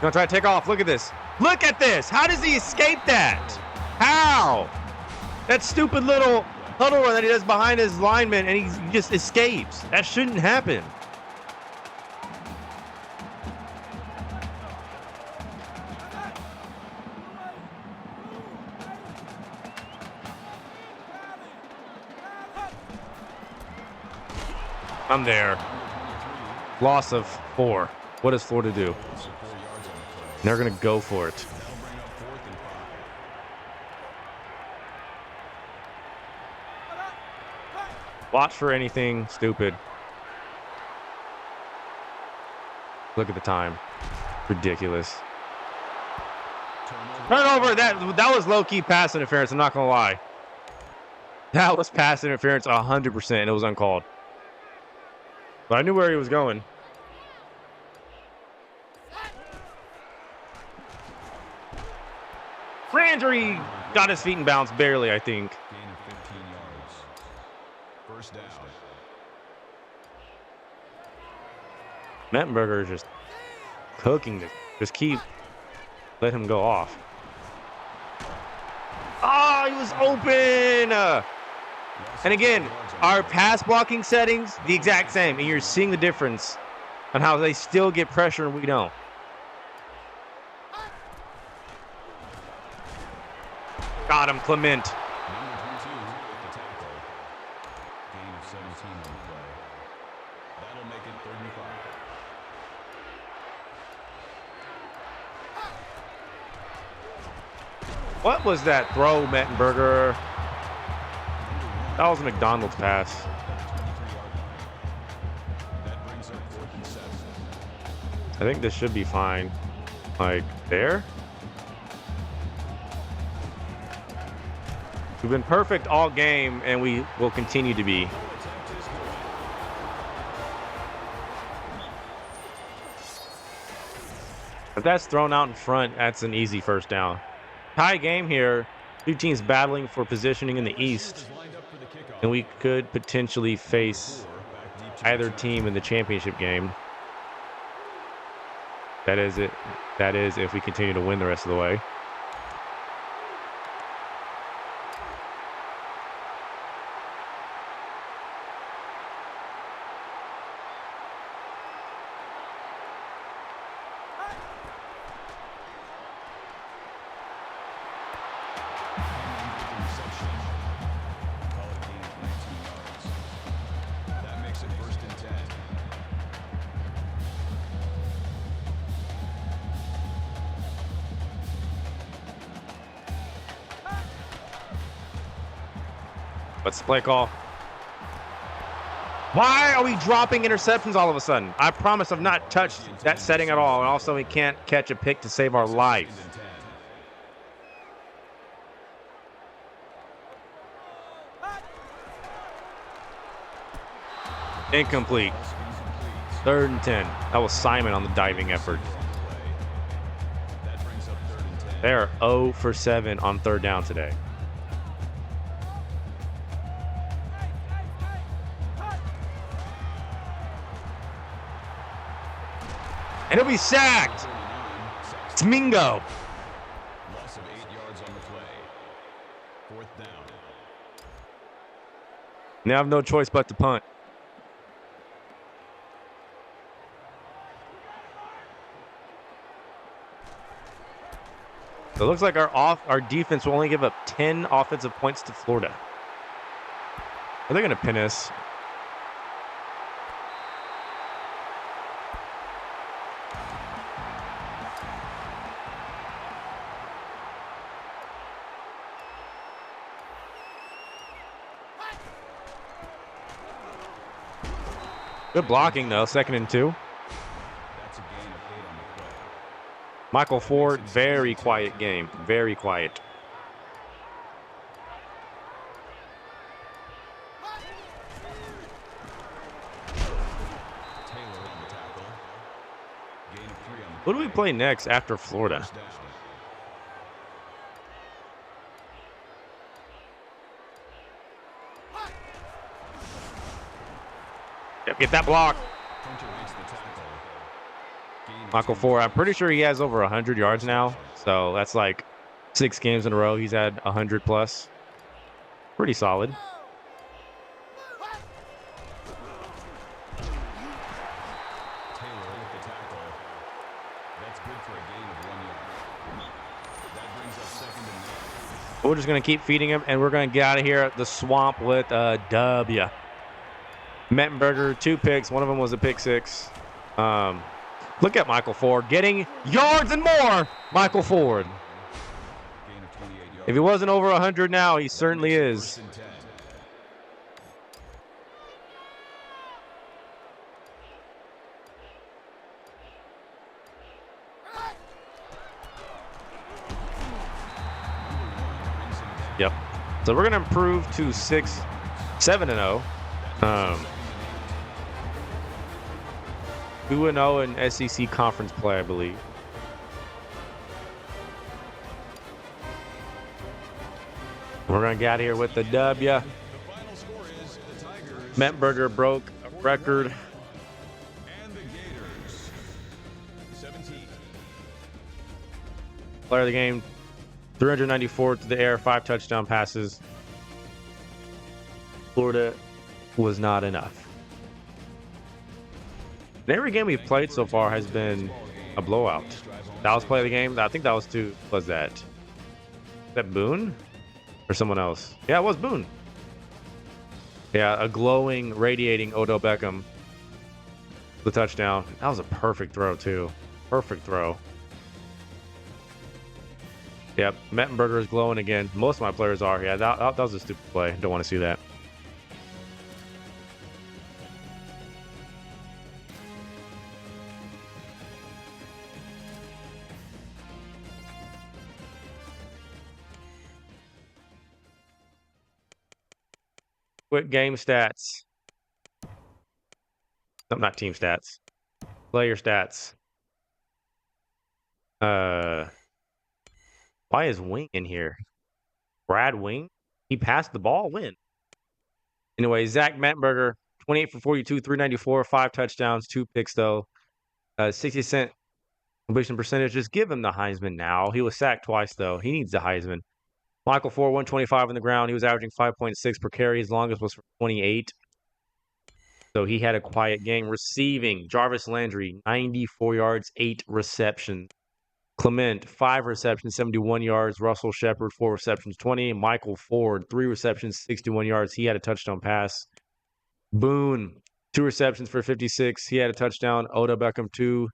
Gonna try to take off. Look at this. Look at this. How does he escape that? How? That stupid little huddle run that he does behind his lineman, and he just escapes. That shouldn't happen. I'm there. Loss of 4. What does Florida do? They're going to go for it. Watch for anything stupid. Look at the time. Ridiculous. Turnover. That was low-key pass interference. I'm not going to lie. That was pass interference 100%, and it was uncalled. But I knew where he was going. Landry got his feet in bounds barely, I think. Gain of 15 yards. First down. Mettenberger is just cooking this. Just let him go off. Oh, he was open. And again, our pass blocking settings, the exact same. And you're seeing the difference on how they still get pressure and we don't. Got him, Clement. Number 22 with the tackle. Gain of 17 on the play. That'll make it 35. What was that throw, Mettenberger? That was a McDonald's pass. That brings up 4th and 7. I think this should be fine. Like, there? We've been perfect all game, and we will continue to be. If that's thrown out in front, that's an easy first down. Tie game here. Two teams battling for positioning in the East. And we could potentially face either team in the championship game. That is it. That is if we continue to win the rest of the way. That makes it 1st and 10. What's the play call? Why are we dropping interceptions all of a sudden? I promise I've not touched that setting at all. And also we can't catch a pick to save our life. Incomplete. 3rd and 10. That was Simon on the diving effort. That brings up 3rd and 10. They are 0 for 7 on 3rd down today. And he'll be sacked. It's Mingo. Loss of 8 yards on the play. 4th down. Now I have no choice but to punt. So it looks like our defense will only give up 10 offensive points to Florida. Are they going to pin us? Good blocking, though. 2nd and 2. That's a gain of 8 on the play. Michael Ford, very quiet game. Very quiet. Taylor on the tackle. Gain of 3 on the Who do we play next after Florida? first down. Yep, get that block. Hunter makes the tackle. Gain of Michael 2 Ford, I'm yards. pretty sure he has over 100 yards now. So that's like 6 games in a row. He's had 100 plus. Pretty solid. Taylor with the tackle. That's good for a gain of 1 yard. That brings up 2nd and 9. We're just going to keep feeding him, and we're going to get out of here at the swamp with a W. Mettenberger, 2 picks. One of them was a pick 6. Look at Michael Ford getting yards and more. Michael Ford. Gain of 28 yards. If he wasn't over 100 now, he certainly Makes it is. 1st and 10. Yep. So we're going to improve to 7-0. 2-0 in SEC conference play, I believe. We're going to get out of here with the W. The final score is the Tigers Mettenberger broke a record. and the Gators 17. Player of the game, 394 to the air, 5 touchdown passes. Florida was not enough. And every game we've played so far has been a blowout. That was player of the game. I think that was was that Boone? Or someone else? Yeah, it was Boone. Yeah, a glowing, radiating Odell Beckham. The touchdown. That was a perfect throw, too. Perfect throw. Yep, Mettenberger is glowing again. Most of my players are. Yeah, that was a stupid play. Don't want to see that. Quick game stats. No, not team stats. Player stats. Why is Wing in here? Brad Wing? He passed the ball. When? Anyway, Zach Mettenberger, 28 for 42, 394, 5 touchdowns, 2 picks, though. 60% completion percentage. Just give him the Heisman now. He was sacked twice, though. He needs the Heisman. Michael Ford, 125 on the ground. He was averaging 5.6 per carry. His longest was for 28. So he had a quiet game. Receiving, Jarvis Landry, 94 yards, 8 receptions. Clement, 5 receptions, 71 yards. Russell Shepard, 4 receptions, 20. Michael Ford, 3 receptions, 61 yards. He had a touchdown pass. Boone, 2 receptions for 56. He had a touchdown. Odell Beckham, 2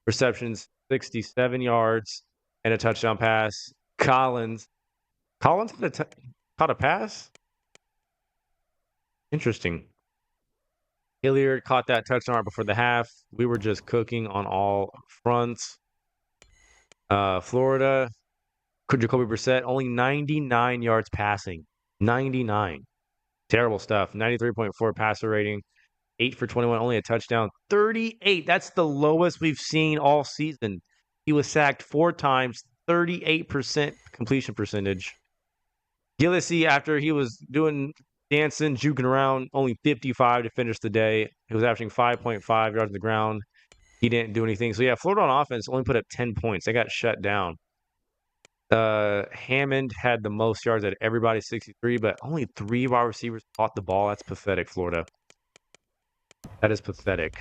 receptions, 67 yards, and a touchdown pass. Collins caught a pass? Interesting. Hilliard caught that touchdown right before the half. We were just cooking on all fronts. Florida, Jacoby Brissett, only 99 yards passing. 99. Terrible stuff. 93.4 passer rating. 8 for 21, only a touchdown. 38. That's the lowest we've seen all season. He was sacked 4 times, 38% completion percentage. Gillislee, after he was dancing, juking around, only 55 to finish the day. He was averaging 5.5 yards on the ground. he didn't do anything. So, yeah, Florida on offense only put up 10 points. They got shut down. Hammond had the most yards at everybody, 63, but only 3 wide receivers caught the ball. That's pathetic, Florida. That is pathetic.